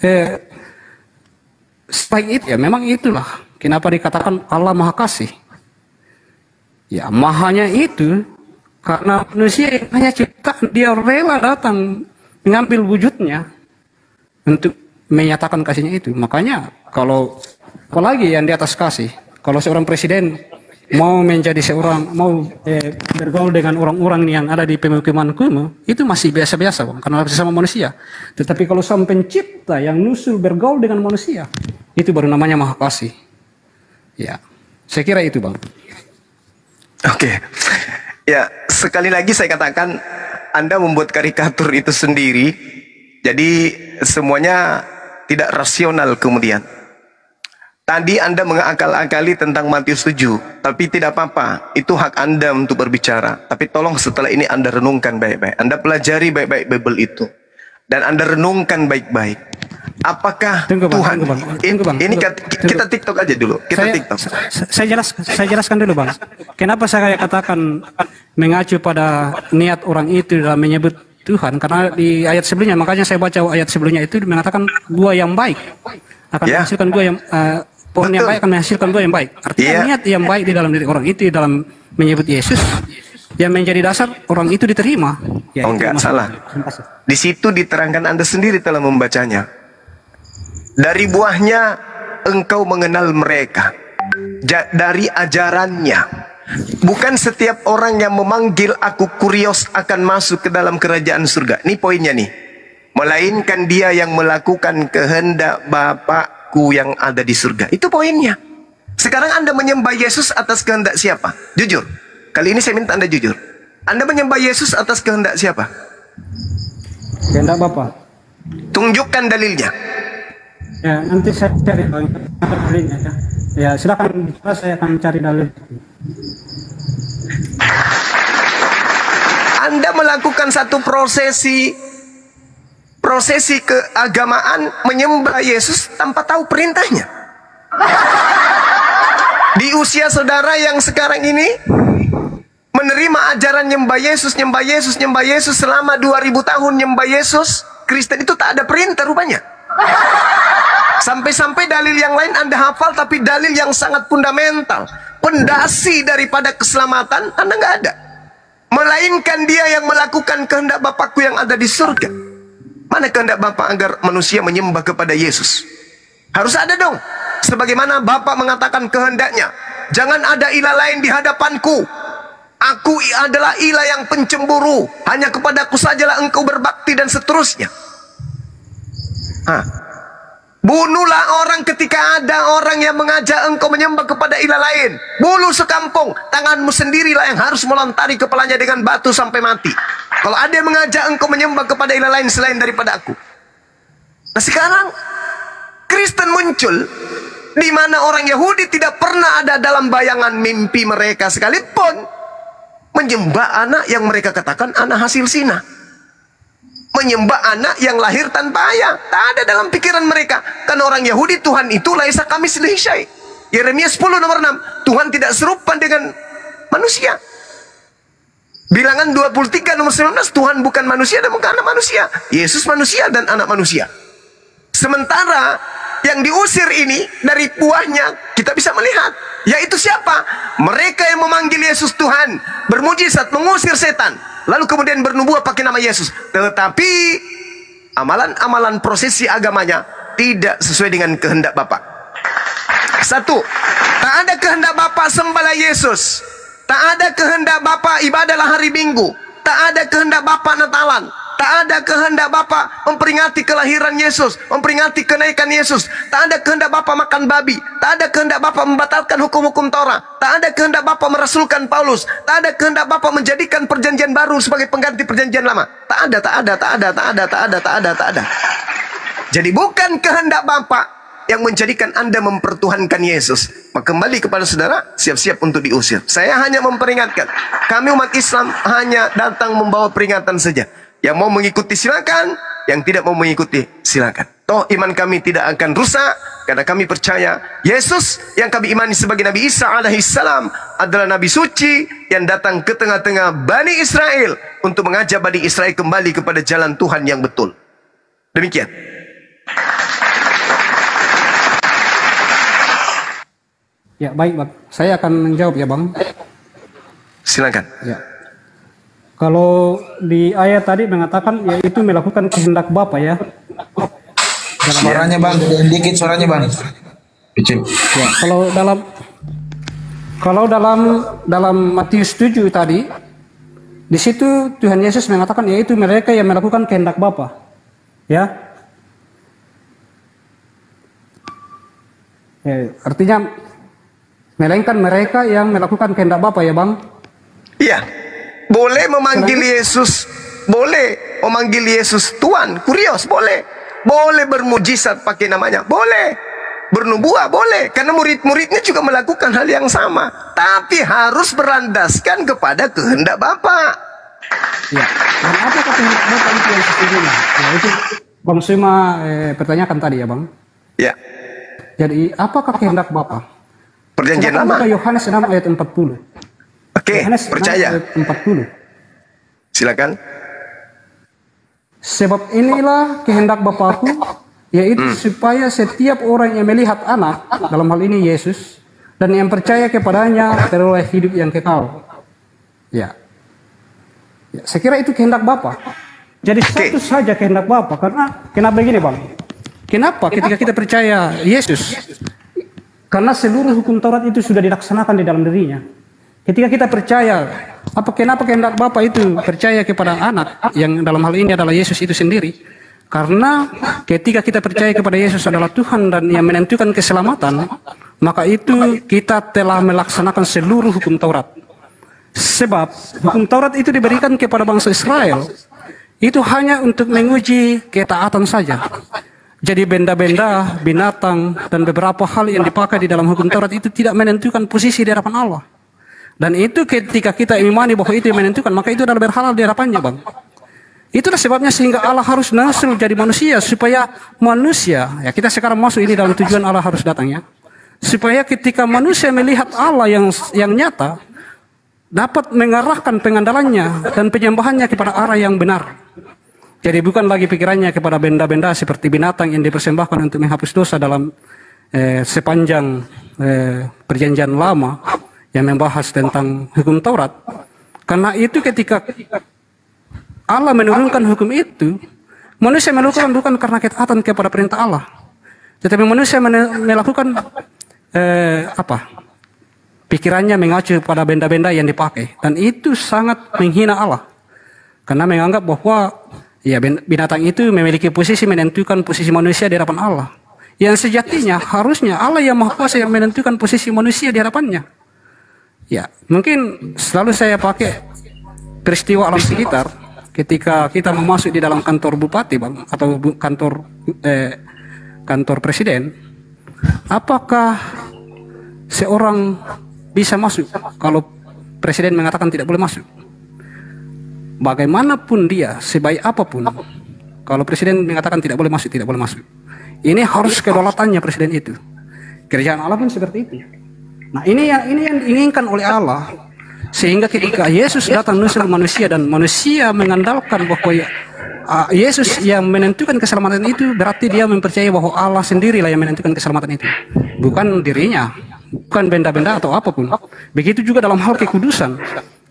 eh, Sebaik itu ya, memang itulah kenapa dikatakan Allah Maha Kasih. Ya, mahanya itu karena manusia yang hanya ciptaan, dia rela datang mengambil wujudnya untuk menyatakan kasihnya itu. Makanya kalau apalagi yang di atas kasih, kalau seorang presiden mau menjadi seorang, bergaul dengan orang-orang yang ada di pemukiman kumuh, itu masih biasa-biasa, Bang, karena sesama manusia. Tetapi kalau sang pencipta yang nusul bergaul dengan manusia, itu baru namanya Maha Kasih. Ya, saya kira itu, Bang. Oke. Ya, sekali lagi saya katakan, Anda membuat karikatur itu sendiri, jadi semuanya tidak rasional kemudian. Tadi Anda mengakal-akali tentang Matius 7, tapi tidak apa-apa, itu hak Anda untuk berbicara. Tapi tolong setelah ini Anda renungkan baik-baik. Anda pelajari baik-baik Bible itu. Dan Anda renungkan baik-baik. Apakah Tuhan... Ini kita TikTok aja dulu. Saya jelaskan dulu, Bang. Kenapa saya katakan mengacu pada niat orang itu dalam menyebut Tuhan? Karena di ayat sebelumnya, makanya saya baca ayat sebelumnya itu mengatakan buah yang baik akan menghasilkan buah yang... pohon yang baik akan menghasilkan buah yang baik. Artinya niat yang baik di dalam diri orang itu dalam menyebut Yesus yang menjadi dasar orang itu diterima. Ya, oh enggak, salah. Di situ diterangkan, Anda sendiri telah membacanya. Dari buahnya engkau mengenal mereka. Dari ajarannya. Bukan setiap orang yang memanggil aku kurios akan masuk ke dalam kerajaan surga. Ini poinnya nih. Melainkan dia yang melakukan kehendak Bapakku yang ada di surga. Itu poinnya. Sekarang Anda menyembah Yesus atas kehendak siapa? Jujur. Kali ini saya minta Anda jujur. Anda menyembah Yesus atas kehendak siapa? Kehendak Bapa. Tunjukkan dalilnya. Ya, nanti saya cari dalilnya. Ya, silakan saya akan cari dalil. Anda melakukan satu prosesi keagamaan menyembah Yesus tanpa tahu perintahnya. Di usia saudara yang sekarang ini menerima ajaran nyembah Yesus selama 2000 tahun nyembah Yesus, Kristen itu tak ada perintah rupanya. Sampai-sampai dalil yang lain Anda hafal, tapi dalil yang sangat fundamental, pondasi daripada keselamatan Anda nggak ada. Melainkan dia yang melakukan kehendak Bapakku yang ada di surga. Mana kehendak Bapa agar manusia menyembah kepada Yesus? Harus ada dong. Sebagaimana Bapa mengatakan kehendaknya, jangan ada ilah lain di hadapanku. Aku adalah ilah yang pencemburu. Hanya kepadaku sajalah engkau berbakti, dan seterusnya. Bunuhlah orang ketika ada orang yang mengajak engkau menyembah kepada ilah lain. Bunuh sekampung. Tanganmu sendirilah yang harus melontari kepalanya dengan batu sampai mati. Kalau ada yang mengajak engkau menyembah kepada ilah lain selain daripada aku. Nah sekarang Kristen muncul di mana orang Yahudi tidak pernah ada dalam bayangan mimpi mereka sekalipun menyembah anak yang mereka katakan anak hasil zina. Menyembah anak yang lahir tanpa ayah. Tak ada dalam pikiran mereka. Karena orang Yahudi, Tuhan itu laisa kamitslihi syai'. Yeremia 10 nomor 6. Tuhan tidak serupa dengan manusia. Bilangan 23 nomor 19. Tuhan bukan manusia dan bukan anak manusia. Yesus manusia dan anak manusia. Sementara yang diusir ini dari buahnya kita bisa melihat. Yaitu siapa? Mereka yang memanggil Yesus Tuhan, bermujizat, mengusir setan, lalu kemudian bernubuat pakai nama Yesus. Tetapi amalan-amalan prosesi agamanya tidak sesuai dengan kehendak Bapa. Satu, tak ada kehendak Bapa sembahlah Yesus. Tak ada kehendak Bapa ibadahlah hari Minggu. Tak ada kehendak Bapa Natalan. Tak ada kehendak Bapa memperingati kelahiran Yesus, memperingati kenaikan Yesus. Tak ada kehendak Bapa makan babi. Tak ada kehendak Bapa membatalkan hukum-hukum Taurat. Tak ada kehendak Bapa merasulkan Paulus. Tak ada kehendak Bapa menjadikan perjanjian baru sebagai pengganti perjanjian lama. Tak ada. Jadi bukan kehendak Bapa yang menjadikan Anda mempertuhankan Yesus. Maka kembali kepada saudara, siap-siap untuk diusir. Saya hanya memperingatkan. Kami umat Islam hanya datang membawa peringatan saja. Yang mau mengikuti silakan, yang tidak mau mengikuti silakan. Toh iman kami tidak akan rusak, karena kami percaya Yesus yang kami imani sebagai Nabi Isa alaihissalam adalah Nabi suci yang datang ke tengah-tengah Bani Israel untuk mengajak Bani Israel kembali kepada jalan Tuhan yang betul. Demikian. Ya, baik Bang. Saya akan menjawab ya Bang. Silakan. Ya. Kalau di ayat tadi mengatakan yaitu melakukan kehendak Bapa ya. Suaranya Bang, dikit suaranya Bang. Kecil. Ya, kalau dalam Matius 7 tadi, di situ Tuhan Yesus mengatakan yaitu mereka yang melakukan kehendak Bapa. Ya. Artinya melainkan mereka yang melakukan kehendak Bapa ya Bang. Iya. Boleh memanggil Yesus, boleh memanggil Yesus Tuhan, kurios, boleh. Boleh bermujizat pakai namanya, boleh. Bernubuah, boleh. Karena murid-muridnya juga melakukan hal yang sama. Tapi harus berlandaskan kepada kehendak Bapa. Ya, dan apa kehendak Bapa itu yang sesungguhnya? Ya, itu Bang Suma pertanyakan tadi ya Bang. Ya. Jadi apakah kehendak Bapa? Perjanjian Lama. Yohanes 6 ayat 40. Oke, percaya. 40. Silakan. Sebab inilah kehendak Bapakku, yaitu supaya setiap orang yang melihat anak, dalam hal ini Yesus, dan yang percaya kepadanya beroleh hidup yang kekal. Ya, saya kira itu kehendak Bapa. Jadi satu saja kehendak Bapa. Karena kenapa begini Bang? Kenapa ketika kita percaya Yesus? Karena seluruh hukum Taurat itu sudah dilaksanakan di dalam dirinya. Ketika kita percaya, kenapa kehendak Bapa itu percaya kepada anak, yang dalam hal ini adalah Yesus itu sendiri? Karena ketika kita percaya kepada Yesus adalah Tuhan dan yang menentukan keselamatan, maka itu kita telah melaksanakan seluruh hukum Taurat. Sebab hukum Taurat itu diberikan kepada bangsa Israel, itu hanya untuk menguji ketaatan saja. Jadi benda-benda, binatang, dan beberapa hal yang dipakai di dalam hukum Taurat itu tidak menentukan posisi di hadapan Allah. Dan itu ketika kita imani bahwa itu yang menentukan, maka itu adalah berhalal di hadapannya Bang. Itulah sebabnya sehingga Allah harus nasul jadi manusia, supaya manusia, ya kita sekarang masuk ini dalam tujuan Allah harus datang ya. Supaya ketika manusia melihat Allah yang nyata, dapat mengarahkan pengandalannya dan penyembahannya kepada arah yang benar. Jadi bukan lagi pikirannya kepada benda-benda seperti binatang yang dipersembahkan untuk menghapus dosa dalam sepanjang perjanjian lama yang membahas tentang hukum Taurat. Karena itu ketika Allah menurunkan hukum itu, manusia melakukan bukan karena ketaatan kepada perintah Allah, tetapi manusia melakukan pikirannya mengacu pada benda-benda yang dipakai, dan itu sangat menghina Allah. Karena menganggap bahwa ya binatang itu memiliki posisi menentukan posisi manusia di hadapan Allah. Yang sejatinya harusnya Allah yang Maha Kuasa yang menentukan posisi manusia di hadapannya. Ya, mungkin selalu saya pakai peristiwa alam sekitar ketika kita masuk di dalam kantor bupati Bang, atau kantor presiden. Apakah seorang bisa masuk kalau presiden mengatakan tidak boleh masuk? Bagaimanapun dia, sebaik apapun, kalau presiden mengatakan tidak boleh masuk, tidak boleh masuk. Ini harus kedaulatannya presiden itu. Kerjaan Allah pun seperti itu. Nah, ini yang diinginkan oleh Allah, sehingga ketika Yesus datang nusul manusia dan manusia mengandalkan bahwa Yesus yang menentukan keselamatan itu, berarti dia mempercayai bahwa Allah sendirilah yang menentukan keselamatan itu, bukan dirinya, bukan benda-benda atau apapun. Begitu juga dalam hal kekudusan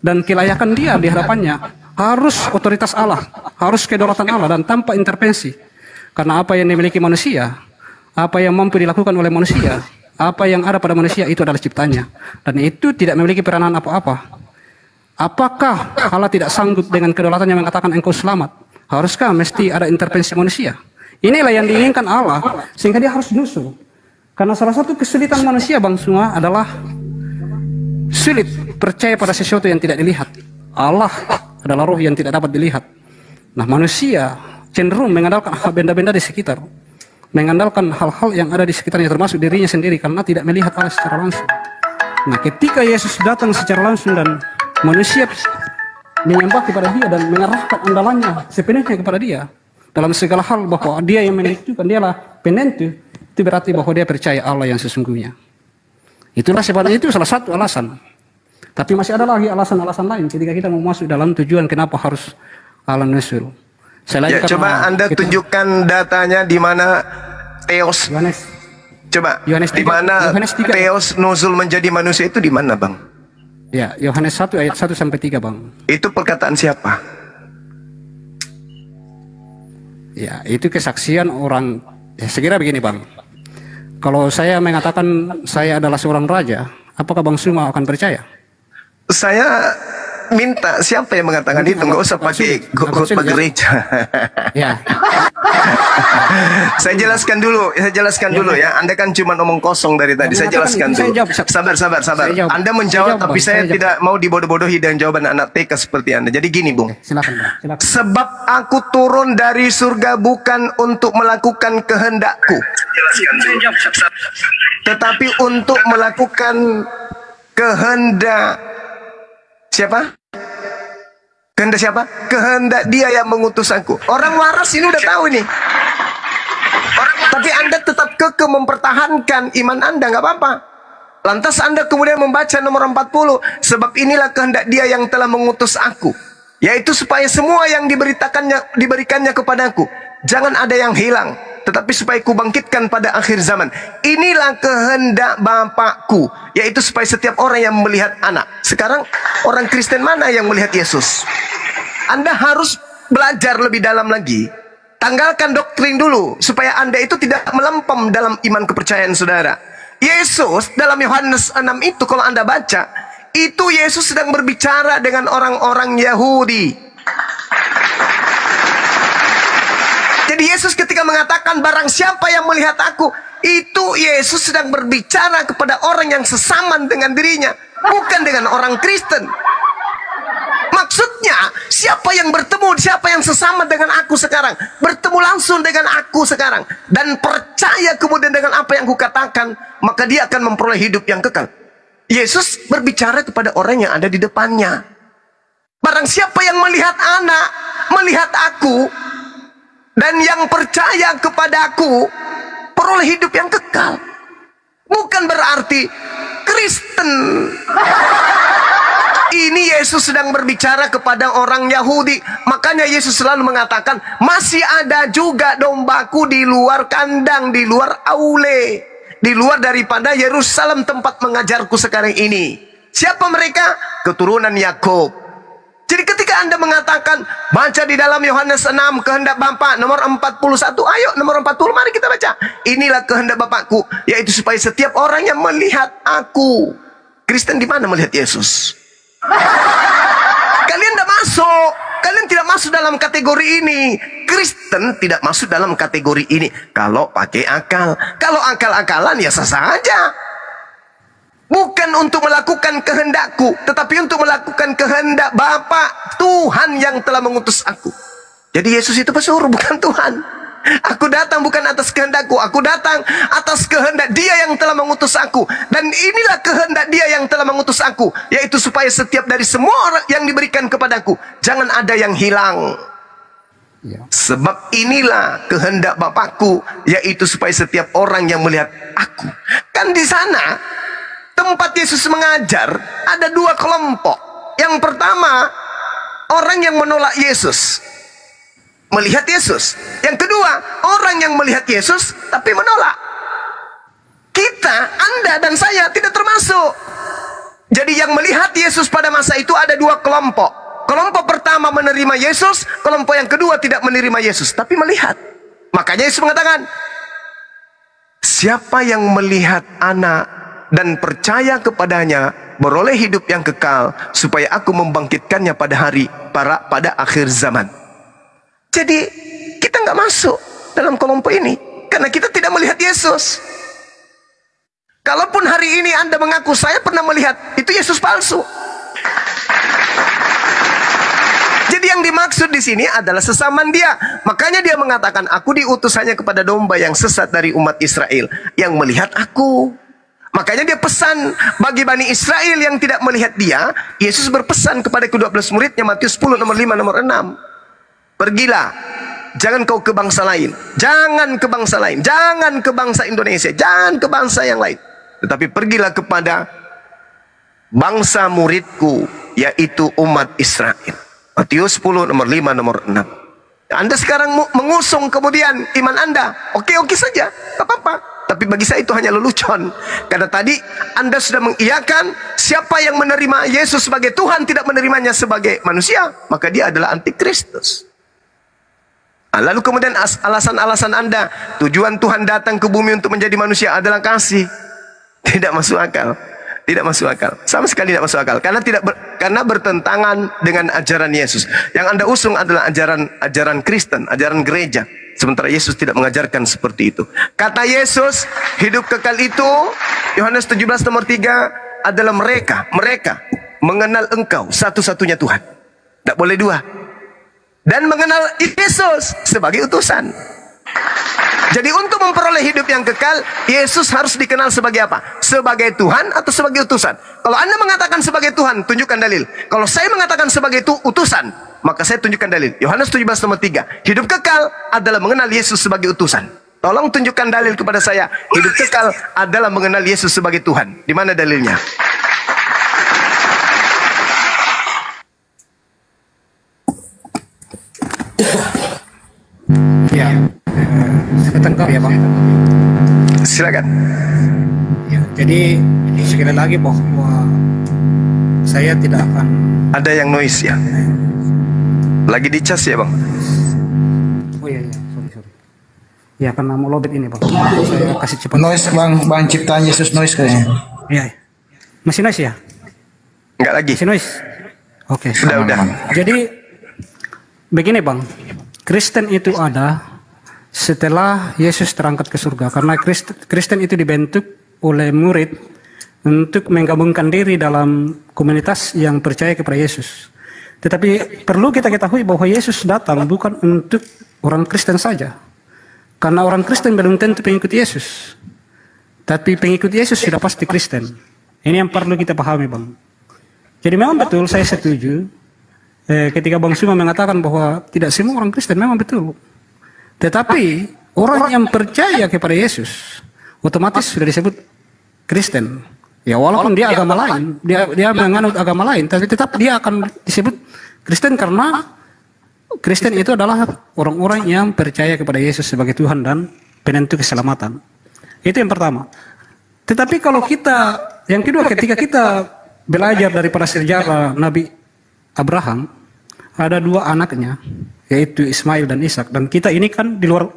dan kelayakan dia di hadapannya, harus otoritas Allah, harus kedaulatan Allah dan tanpa intervensi. Karena apa yang dimiliki manusia, apa yang mampu dilakukan oleh manusia, apa yang ada pada manusia itu adalah ciptanya, dan itu tidak memiliki peranan apa-apa. Apakah Allah tidak sanggup dengan kedaulatannya mengatakan engkau selamat? Haruskah mesti ada intervensi manusia? Inilah yang diinginkan Allah, sehingga dia harus nyusul. Karena salah satu kesulitan manusia Bang semua adalah sulit percaya pada sesuatu yang tidak dilihat. Allah adalah roh yang tidak dapat dilihat. Nah, manusia cenderung mengandalkan benda-benda di sekitar, mengandalkan hal-hal yang ada di sekitarnya, termasuk dirinya sendiri, karena tidak melihat Allah secara langsung. Nah, ketika Yesus datang secara langsung dan manusia menyembah kepada dia dan mengarahkan andalannya sepenuhnya kepada dia dalam segala hal, bahwa dia yang menentukan, dialah penentu, itu berarti bahwa dia percaya Allah yang sesungguhnya. Itulah sebabnya itu salah satu alasan. Tapi masih ada lagi alasan-alasan lain ketika kita mau masuk dalam tujuan kenapa harus Allah nusul. Ya, coba Anda tunjukkan datanya di mana Theos. Coba, Yohanes di 3, mana Yohanes 3. Theos nuzul menjadi manusia itu di mana, Bang? Ya, Yohanes 1 ayat 1 sampai 3, Bang. Itu perkataan siapa? Ya, itu kesaksian orang. Ya, sekira begini, Bang. Kalau saya mengatakan saya adalah seorang raja, apakah Bang Suma akan percaya? Saya minta siapa yang mengatakan itu, nggak usah pakai khotbah gereja. Ya. Saya jelaskan dulu ya. Anda kan cuma omong kosong dari tadi. Saya jelaskan dulu. Sabar. Anda menjawab, tapi saya tidak mau dibodoh-bodohi dengan jawaban anak TK seperti Anda. Jadi gini, Bung. Silakan, Bang. Sebab aku turun dari surga bukan untuk melakukan kehendakku, tetapi untuk melakukan kehendak siapa? Kehendak siapa? Kehendak Dia yang mengutus aku. Orang waras ini udah tahu ini. Tapi Anda tetap kekeh mempertahankan iman Anda, nggak apa-apa. Lantas Anda kemudian membaca nomor 40. Sebab inilah kehendak Dia yang telah mengutus aku, yaitu supaya semua yang diberikannya kepadaku jangan ada yang hilang, tetapi supaya kubangkitkan pada akhir zaman. Inilah kehendak Bapakku, yaitu supaya setiap orang yang melihat anak. Sekarang orang Kristen mana yang melihat Yesus? Anda harus belajar lebih dalam lagi. Tanggalkan doktrin dulu, supaya Anda itu tidak melempem dalam iman kepercayaan saudara. Yesus dalam Yohanes 6 itu, kalau Anda baca, itu Yesus sedang berbicara dengan orang-orang Yahudi. Jadi Yesus ketika mengatakan barang siapa yang melihat aku, itu Yesus sedang berbicara kepada orang yang sesaman dengan dirinya, bukan dengan orang Kristen. Maksudnya, siapa yang bertemu, siapa yang sesama dengan aku sekarang, bertemu langsung dengan aku sekarang, dan percaya kemudian dengan apa yang kukatakan, maka dia akan memperoleh hidup yang kekal. Yesus berbicara kepada orang yang ada di depannya. Barang siapa yang melihat anak, melihat aku, dan yang percaya kepada aku, peroleh hidup yang kekal. Bukan berarti Kristen. Ini Yesus sedang berbicara kepada orang Yahudi. Makanya Yesus selalu mengatakan, masih ada juga dombaku di luar kandang, di luar aule, di luar daripada Yerusalem tempat mengajarku sekarang ini. Siapa mereka? Keturunan Yakub. Jadi ketika Anda mengatakan, baca di dalam Yohanes 6, kehendak Bapa, nomor 41. Ayo, nomor 40, mari kita baca. Inilah kehendak Bapakku, yaitu supaya setiap orang yang melihat aku. Kristen di mana melihat Yesus? Kalian tidak masuk. Kalian tidak masuk dalam kategori ini. Kristen tidak masuk dalam kategori ini. Kalau pakai akal. Kalau akal-akalan ya sah saja. Bukan untuk melakukan kehendakku, tetapi untuk melakukan kehendak Bapa, Tuhan yang telah mengutus aku. Jadi Yesus itu pesuruh, bukan Tuhan. Aku datang bukan atas kehendakku, aku datang atas kehendak Dia yang telah mengutus aku. Dan inilah kehendak Dia yang telah mengutus aku, yaitu supaya setiap dari semua orang yang diberikan kepadaku, jangan ada yang hilang. Ya. Sebab inilah kehendak Bapakku, yaitu supaya setiap orang yang melihat aku. Kan di sana tempat Yesus mengajar ada dua kelompok. Yang pertama, orang yang menolak Yesus, melihat Yesus. Yang kedua, orang yang melihat Yesus tapi menolak. Kita, Anda dan saya tidak termasuk. Jadi yang melihat Yesus pada masa itu ada dua kelompok. Kelompok pertama menerima Yesus, kelompok yang kedua tidak menerima Yesus tapi melihat. Makanya Yesus mengatakan, siapa yang melihat anak dan percaya kepadanya beroleh hidup yang kekal, supaya aku membangkitkannya pada akhir zaman. Jadi kita nggak masuk dalam kelompok ini karena kita tidak melihat Yesus. Kalaupun hari ini Anda mengaku saya pernah melihat, itu Yesus palsu. Jadi yang dimaksud di sini adalah sesamaan Dia. Makanya Dia mengatakan, aku diutus hanya kepada domba yang sesat dari umat Israel yang melihat aku. Makanya Dia pesan bagi Bani Israel yang tidak melihat Dia. Yesus berpesan kepada ke-12 muridnya, Matius 10 nomor 5 nomor 6. Pergilah, jangan kau ke bangsa lain, jangan ke bangsa lain, jangan ke bangsa Indonesia, jangan ke bangsa yang lain, tetapi pergilah kepada bangsa muridku, yaitu umat Israel. Matius 10 nomor 5 nomor 6. Anda sekarang mengusung kemudian iman Anda, oke saja, gak apa-apa. Tapi Tapi bagi saya itu hanya lelucon. Karena tadi Anda sudah mengiyakan siapa yang menerima Yesus sebagai Tuhan tidak menerimanya sebagai manusia, maka dia adalah antikristus. Lalu kemudian alasan-alasan Anda, tujuan Tuhan datang ke bumi untuk menjadi manusia adalah kasih. Tidak masuk akal. Tidak masuk akal. Sama sekali tidak masuk akal. Karena bertentangan dengan ajaran Yesus. Yang Anda usung adalah ajaran Kristen, ajaran gereja. Sementara Yesus tidak mengajarkan seperti itu. Kata Yesus, hidup kekal itu, Yohanes 17 nomor 3, adalah mereka mengenal Engkau satu-satunya Tuhan. Tidak boleh dua. Dan mengenal Yesus sebagai utusan. Jadi untuk memperoleh hidup yang kekal, Yesus harus dikenal sebagai apa? Sebagai Tuhan atau sebagai utusan? Kalau Anda mengatakan sebagai Tuhan, tunjukkan dalil. Kalau saya mengatakan sebagai utusan, maka saya tunjukkan dalil. Yohanes 17 nomor 3. Hidup kekal adalah mengenal Yesus sebagai utusan. Tolong tunjukkan dalil kepada saya. Hidup kekal adalah mengenal Yesus sebagai Tuhan. Di mana dalilnya? Ya, saya tangkap ya Bang. Silakan. Ya, jadi sekali lagi bahwa saya tidak akan. Ada yang noise ya? Lagi dicas ya Bang? Oh iya, sorry. Ya karena mau lobet ini Bang. Saya kasih cepat. Noise Bang ciptaan Yesus noise kayaknya. Iya. Masih noise ya? Enggak lagi. Masih noise. Oke. Udah. Jadi begini Bang. Kristen itu ada setelah Yesus terangkat ke surga. Karena Kristen itu dibentuk oleh murid untuk menggabungkan diri dalam komunitas yang percaya kepada Yesus. Tetapi perlu kita ketahui bahwa Yesus datang bukan untuk orang Kristen saja. Karena orang Kristen belum tentu pengikut Yesus. Tapi pengikut Yesus sudah pasti Kristen. Ini yang perlu kita pahami Bang. Jadi memang betul saya setuju. Ketika Bang Suma mengatakan bahwa tidak semua orang Kristen, memang betul. Tetapi orang yang percaya kepada Yesus otomatis sudah disebut Kristen. Ya walaupun dia agama lain, dia menganut agama lain, tapi tetap dia akan disebut Kristen karena Kristen itu adalah orang-orang yang percaya kepada Yesus sebagai Tuhan dan penentu keselamatan. Itu yang pertama. Tetapi kalau yang kedua, ketika kita belajar daripada sejarah Nabi Abraham, ada dua anaknya, yaitu Ismail dan Ishak. Dan kita ini kan di luar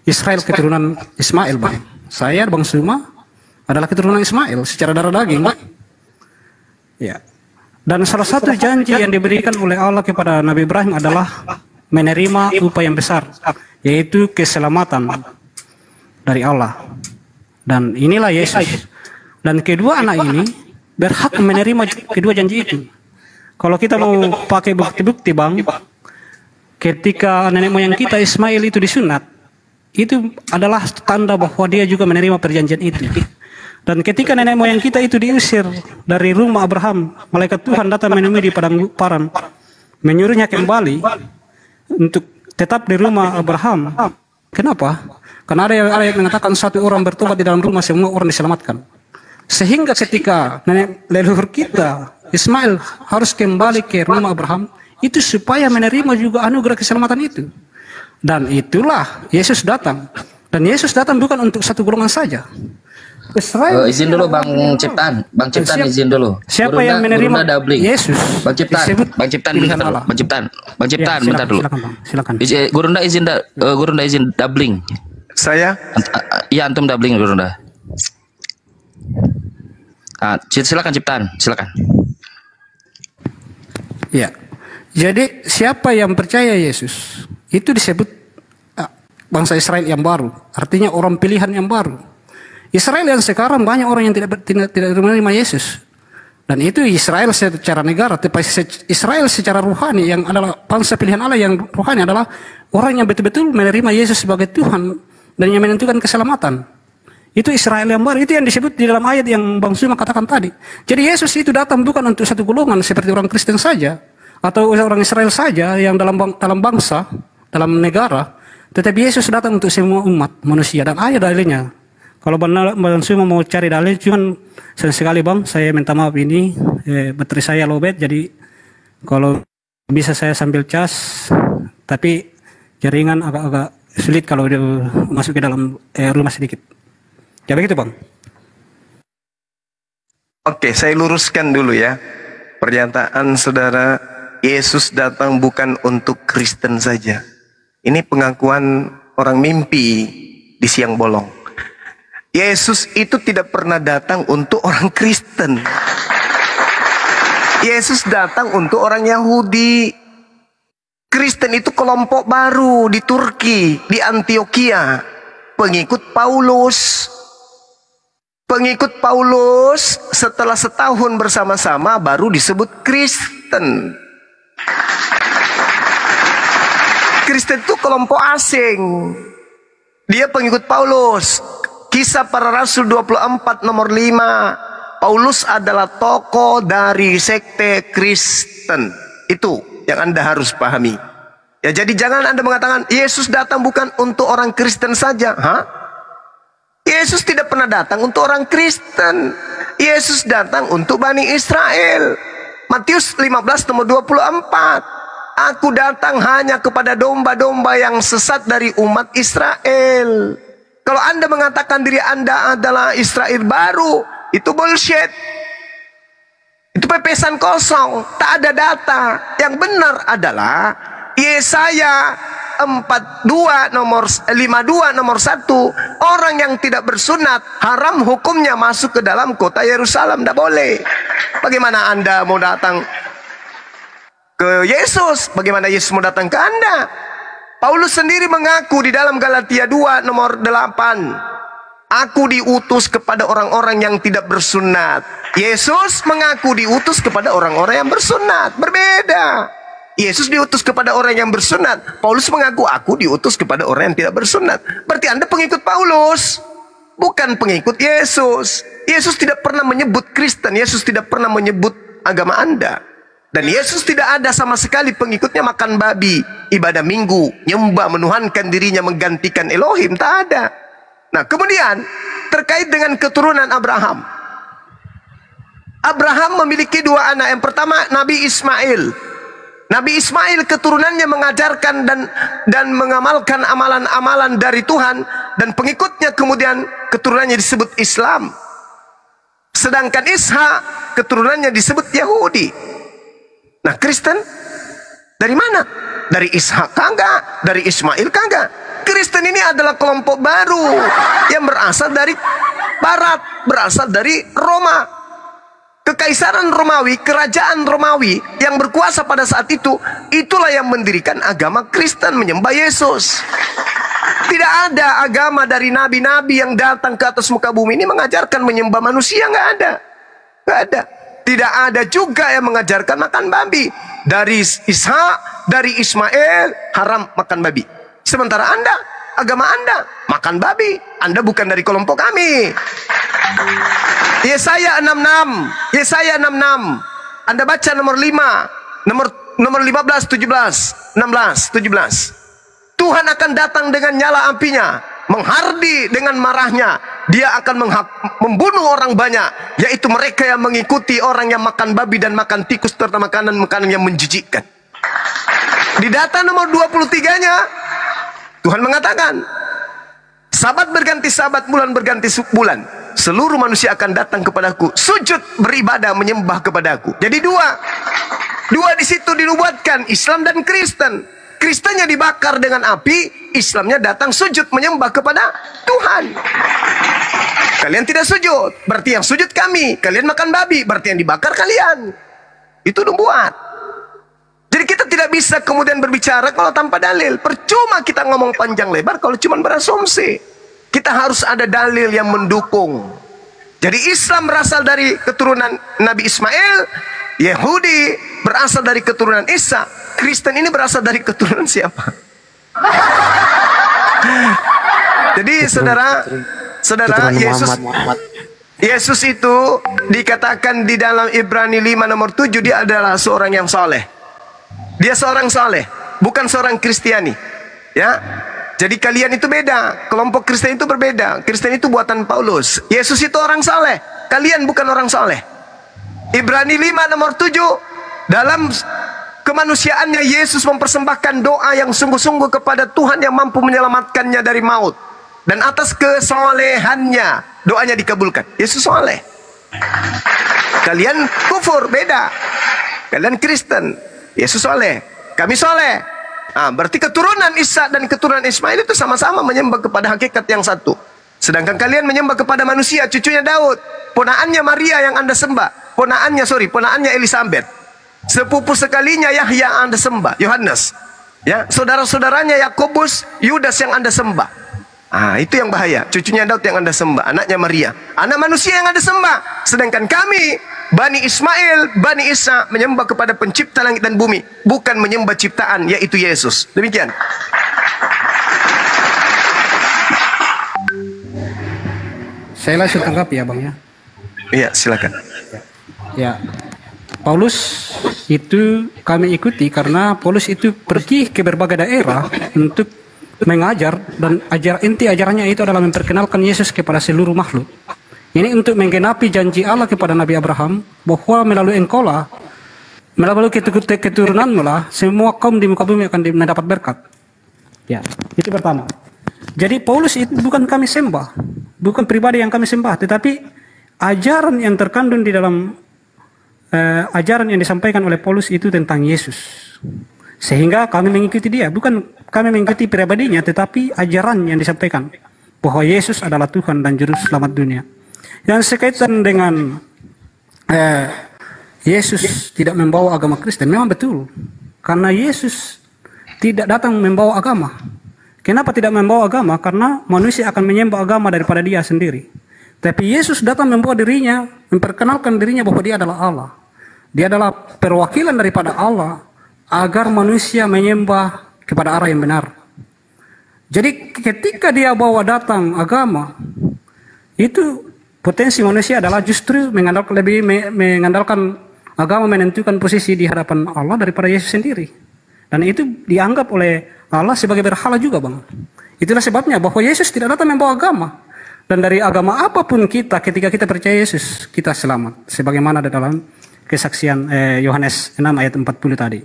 Israel, keturunan Ismail Bang. Saya Bang Suma adalah keturunan Ismail secara darah daging Bang. Ya. Dan salah satu janji yang diberikan oleh Allah kepada Nabi Ibrahim adalah menerima upah yang besar, yaitu keselamatan dari Allah. Dan inilah Yesus. Dan kedua anak ini berhak menerima kedua janji itu. Kalau kita mau pakai bukti-bukti Bang, ketika nenek moyang kita Ismail itu disunat, itu adalah tanda bahwa dia juga menerima perjanjian itu. Dan ketika nenek moyang kita itu diusir dari rumah Abraham, malaikat Tuhan datang menemui di padang paran, menyuruhnya kembali untuk tetap di rumah Abraham. Kenapa? Karena ada yang mengatakan satu orang bertobat di dalam rumah, semua orang diselamatkan. Sehingga ketika nenek leluhur kita Ismail harus kembali ke rumah Abraham, itu supaya menerima juga anugerah keselamatan itu. Dan itulah Yesus datang. Dan Yesus datang bukan untuk satu golongan saja. Israel, izin dulu Bang Ciptaan. Bang Ciptaan izin dulu. Siapa yang menerima Yesus? Bang Ciptaan bentar dulu. Silakan. Gurunda izin doubling. Saya? Iya antum doubling Gurunda. Silakan Ciptaan, silakan. Ya, jadi siapa yang percaya Yesus itu disebut bangsa Israel yang baru, artinya orang pilihan yang baru. Israel yang sekarang banyak orang yang tidak menerima Yesus, dan itu Israel secara negara, tapi Israel secara rohani yang adalah bangsa pilihan Allah yang rohani adalah orang yang betul-betul menerima Yesus sebagai Tuhan dan yang menentukan keselamatan. Itu Israel yang baru, itu yang disebut di dalam ayat yang Bang Suma katakan tadi. Jadi Yesus itu datang bukan untuk satu golongan seperti orang Kristen saja atau orang Israel saja yang dalam bangsa, dalam negara, tetapi Yesus datang untuk semua umat manusia. Dan ayat dalilnya. Kalau Bang Suma mau cari dalil, cuman sayang sekali Bang, saya minta maaf ini baterai saya lowbat, jadi kalau bisa saya sambil cas, tapi jaringan agak-agak sulit kalau masuk ke dalam rumah sedikit. Ya begitu Bang. Oke, saya luruskan dulu ya. Pernyataan saudara, Yesus datang bukan untuk Kristen saja. Ini pengakuan orang mimpi di siang bolong. Yesus itu tidak pernah datang untuk orang Kristen. Yesus datang untuk orang Yahudi. Kristen itu kelompok baru di Turki, di Antioquia. Pengikut Paulus. Pengikut Paulus setelah setahun bersama-sama baru disebut Kristen. Kristen itu kelompok asing. Dia pengikut Paulus. Kisah Para Rasul 24 nomor 5. Paulus adalah tokoh dari sekte Kristen. Itu yang Anda harus pahami. Ya, jadi jangan Anda mengatakan Yesus datang bukan untuk orang Kristen saja. Hah? Yesus tidak pernah datang untuk orang Kristen. Yesus datang untuk Bani Israel. Matius 15 nomor 24. Aku datang hanya kepada domba-domba yang sesat dari umat Israel. Kalau Anda mengatakan diri Anda adalah Israel baru, itu bullshit. Itu pepesan kosong, tak ada data. Yang benar adalah Yesaya 52 nomor 1, orang yang tidak bersunat haram hukumnya masuk ke dalam kota Yerusalem, tidak boleh. Bagaimana Anda mau datang ke Yesus? Bagaimana Yesus mau datang ke Anda? Paulus sendiri mengaku di dalam Galatia 2 nomor 8, aku diutus kepada orang-orang yang tidak bersunat. Yesus mengaku diutus kepada orang-orang yang bersunat. Berbeda. Yesus diutus kepada orang yang bersunat. Paulus mengaku aku diutus kepada orang yang tidak bersunat. Berarti Anda pengikut Paulus, bukan pengikut Yesus. Yesus tidak pernah menyebut Kristen. Yesus tidak pernah menyebut agama Anda. Dan Yesus tidak ada sama sekali pengikutnya makan babi, ibadah minggu, nyembah, menuhankan dirinya, menggantikan Elohim. Tak ada. Nah, kemudian terkait dengan keturunan Abraham. Abraham memiliki 2 anak. Yang pertama Nabi Ismail. Nabi Ismail keturunannya mengajarkan dan mengamalkan amalan-amalan dari Tuhan. Dan pengikutnya kemudian keturunannya disebut Islam. Sedangkan Ishak keturunannya disebut Yahudi. Nah, Kristen dari mana? Dari Ishak kagak, dari Ismail kagak. Kristen ini adalah kelompok baru yang berasal dari Barat, berasal dari Roma. Kekaisaran Romawi, kerajaan Romawi yang berkuasa pada saat itu, itulah yang mendirikan agama Kristen, menyembah Yesus. Tidak ada agama dari nabi-nabi yang datang ke atas muka bumi ini mengajarkan menyembah manusia, nggak ada. Nggak ada. Tidak ada juga yang mengajarkan makan babi. Dari Ishak, dari Ismail, haram makan babi. Sementara Anda, agama Anda, makan babi. Anda bukan dari kelompok kami. Yesaya 66. Yesaya 66. Anda baca nomor 5. Nomor 15, 17. 16, 17. Tuhan akan datang dengan nyala apinya, menghardi dengan marahnya. Dia akan membunuh orang banyak, yaitu mereka yang mengikuti orang yang makan babi dan makan tikus serta makanan-makanan yang menjijikkan. Di data nomor 23-nya, Tuhan mengatakan, sabat berganti sabat, bulan berganti bulan. Seluruh manusia akan datang kepadaku, sujud, beribadah, menyembah kepadaku. Jadi dua di situ dinubuatkan, Islam dan Kristen. Kristennya dibakar dengan api, Islamnya datang sujud menyembah kepada Tuhan. Kalian tidak sujud, berarti yang sujud kami. Kalian makan babi, berarti yang dibakar kalian. Itu nubuat. Jadi kita tidak bisa kemudian berbicara kalau tanpa dalil. Percuma kita ngomong panjang lebar kalau cuma berasumsi. Kita harus ada dalil yang mendukung. Jadi Islam berasal dari keturunan Nabi Ismail, Yahudi berasal dari keturunan Isa. Kristen ini berasal dari keturunan siapa? Jadi saudara Yesus itu dikatakan di dalam Ibrani 5 nomor 7, dia adalah seorang yang soleh. Dia seorang soleh, bukan seorang Kristiani. Ya, jadi kalian itu beda. Kelompok Kristen itu berbeda. Kristen itu buatan Paulus. Yesus itu orang soleh. Kalian bukan orang soleh. Ibrani 5 nomor 7, dalam kemanusiaannya Yesus mempersembahkan doa yang sungguh-sungguh kepada Tuhan yang mampu menyelamatkannya dari maut. Dan atas kesolehannya doanya dikabulkan. Yesus soleh. Kalian kufur, beda. Kalian Kristen, Yesus soleh, kami soleh. Berarti keturunan Ishak dan keturunan Ismail itu sama-sama menyembah kepada hakikat yang satu. Sedangkan kalian menyembah kepada manusia, cucunya Daud, ponaannya Maria yang Anda sembah, ponaannya Elizabeth, sepupu sekalinya Yahya yang Anda sembah, Yohanes, ya, saudara-saudaranya Yakobus, Yudas yang Anda sembah. Itu yang bahaya. Cucunya Daud yang Anda sembah, anaknya Maria, anak manusia yang Anda sembah. Sedangkan kami, Bani Ismail, Bani Isa, menyembah kepada pencipta langit dan bumi, bukan menyembah ciptaan, yaitu Yesus. Demikian. Saya langsung tanggapi ya Bang ya. Iya, silakan. Ya, Paulus itu kami ikuti karena Paulus itu pergi ke berbagai daerah untuk mengajar, dan inti ajarannya itu adalah memperkenalkan Yesus kepada seluruh makhluk. Ini untuk menggenapi janji Allah kepada Nabi Abraham bahwa melalui engkaulah, melalui keturunanmu lah, semua kaum di muka bumi akan mendapat berkat. Ya, itu pertama. Jadi Paulus itu bukan kami sembah, bukan pribadi yang kami sembah, tetapi ajaran yang terkandung di dalam ajaran yang disampaikan oleh Paulus itu tentang Yesus. Sehingga kami mengikuti dia, bukan kami mengikuti pribadinya, tetapi ajaran yang disampaikan bahwa Yesus adalah Tuhan dan Juru Selamat dunia. Yang sekaitan dengan Yesus tidak membawa agama Kristen, memang betul. Karena Yesus tidak datang membawa agama. Kenapa tidak membawa agama? Karena manusia akan menyembah agama daripada dia sendiri. Tapi Yesus datang membawa dirinya, memperkenalkan dirinya bahwa dia adalah Allah. Dia adalah perwakilan daripada Allah, agar manusia menyembah kepada arah yang benar. Jadi ketika dia bawa datang agama, itu potensi manusia adalah justru mengandalkan agama menentukan posisi di hadapan Allah daripada Yesus sendiri. Dan itu dianggap oleh Allah sebagai berhala juga Bang. Itulah sebabnya bahwa Yesus tidak datang membawa agama. Dan dari agama apapun kita, ketika kita percaya Yesus, kita selamat. Sebagaimana ada dalam kesaksian Yohanes 6 ayat 40 tadi.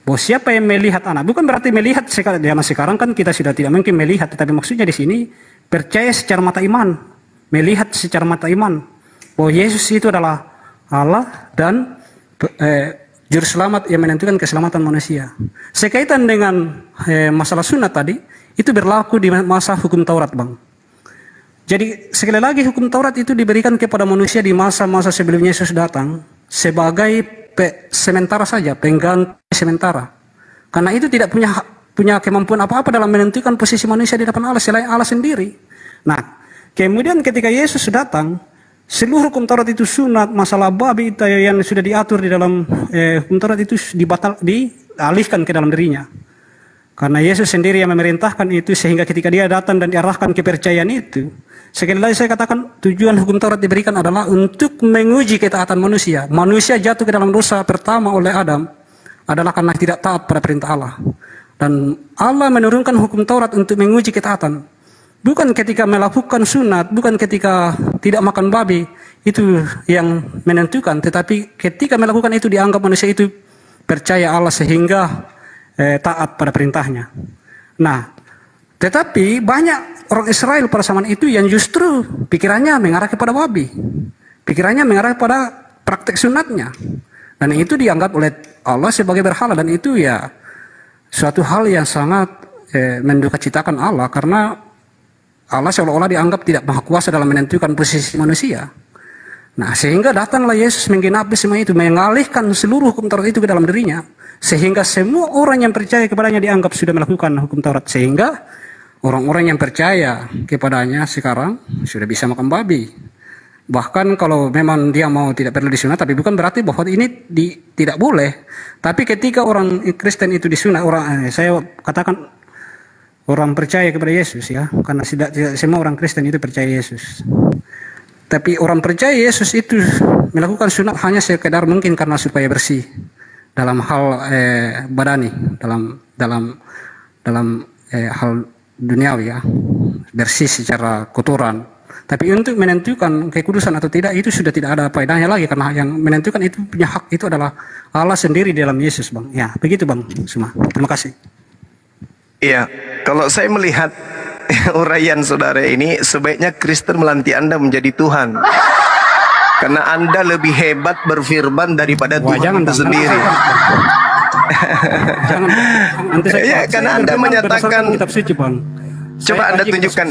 Bahwa siapa yang melihat anak, bukan berarti melihat zaman sekarang kan kita sudah tidak mungkin melihat, tetapi maksudnya di sini percaya secara mata iman, melihat secara mata iman bahwa Yesus itu adalah Allah dan Juru Selamat yang menentukan keselamatan manusia. Sekaitan dengan masalah sunat tadi, itu berlaku di masa hukum Taurat Bang. Jadi sekali lagi hukum Taurat itu diberikan kepada manusia di masa-masa sebelum Yesus datang sebagai sementara saja, pengganti sementara. Karena itu tidak punya kemampuan apa-apa dalam menentukan posisi manusia di depan Allah selain Allah sendiri. Nah, kemudian ketika Yesus datang, seluruh hukum Taurat itu sunat, masalah babi itu yang sudah diatur di dalam hukum Taurat itu dialihkan ke dalam dirinya. Karena Yesus sendiri yang memerintahkan itu, sehingga ketika dia datang dan diarahkan kepercayaan itu, sekali lagi saya katakan tujuan hukum Taurat diberikan adalah untuk menguji ketaatan manusia. Manusia jatuh ke dalam dosa pertama oleh Adam adalah karena tidak taat pada perintah Allah. Dan Allah menurunkan hukum Taurat untuk menguji ketaatan. Bukan ketika melakukan sunat, bukan ketika tidak makan babi, itu yang menentukan. Tetapi ketika melakukan itu dianggap manusia itu percaya Allah sehingga taat pada perintahnya. Nah, tetapi banyak orang Israel pada zaman itu yang justru pikirannya mengarah kepada babi. Pikirannya mengarah kepada praktek sunatnya. Dan itu dianggap oleh Allah sebagai berhala. Dan itu ya suatu hal yang sangat mendukacitakan Allah. Karena Allah seolah-olah dianggap tidak maha kuasa dalam menentukan posisi manusia. Nah, sehingga datanglah Yesus menggenapi semua itu, mengalihkan seluruh hukum Taurat itu ke dalam dirinya, sehingga semua orang yang percaya kepadanya dianggap sudah melakukan hukum Taurat. Sehingga orang-orang yang percaya kepadanya sekarang sudah bisa makan babi. Bahkan kalau memang dia mau tidak perlu disunat, tapi bukan berarti bahwa ini tidak boleh. Tapi ketika orang Kristen itu disunat, saya katakan orang percaya kepada Yesus ya, karena tidak semua orang Kristen itu percaya Yesus. Tapi orang percaya Yesus itu melakukan sunat hanya sekedar mungkin karena supaya bersih dalam hal badani, dalam hal duniawi ya, bersih secara kotoran. Tapi untuk menentukan kekudusan atau tidak itu sudah tidak ada faedahnya lagi, karena yang menentukan itu punya hak itu adalah Allah sendiri dalam Yesus Bang. Ya begitu Bang semua. Terima kasih. Iya, kalau saya melihat uraian saudara ini, sebaiknya Kristen melantik Anda menjadi Tuhan. Karena Anda lebih hebat berfirman daripada Tuhan itu sendiri. Jangan, nanti Ya, karena Anda menyatakan, kitab suci, Bang. coba Anda tunjukkan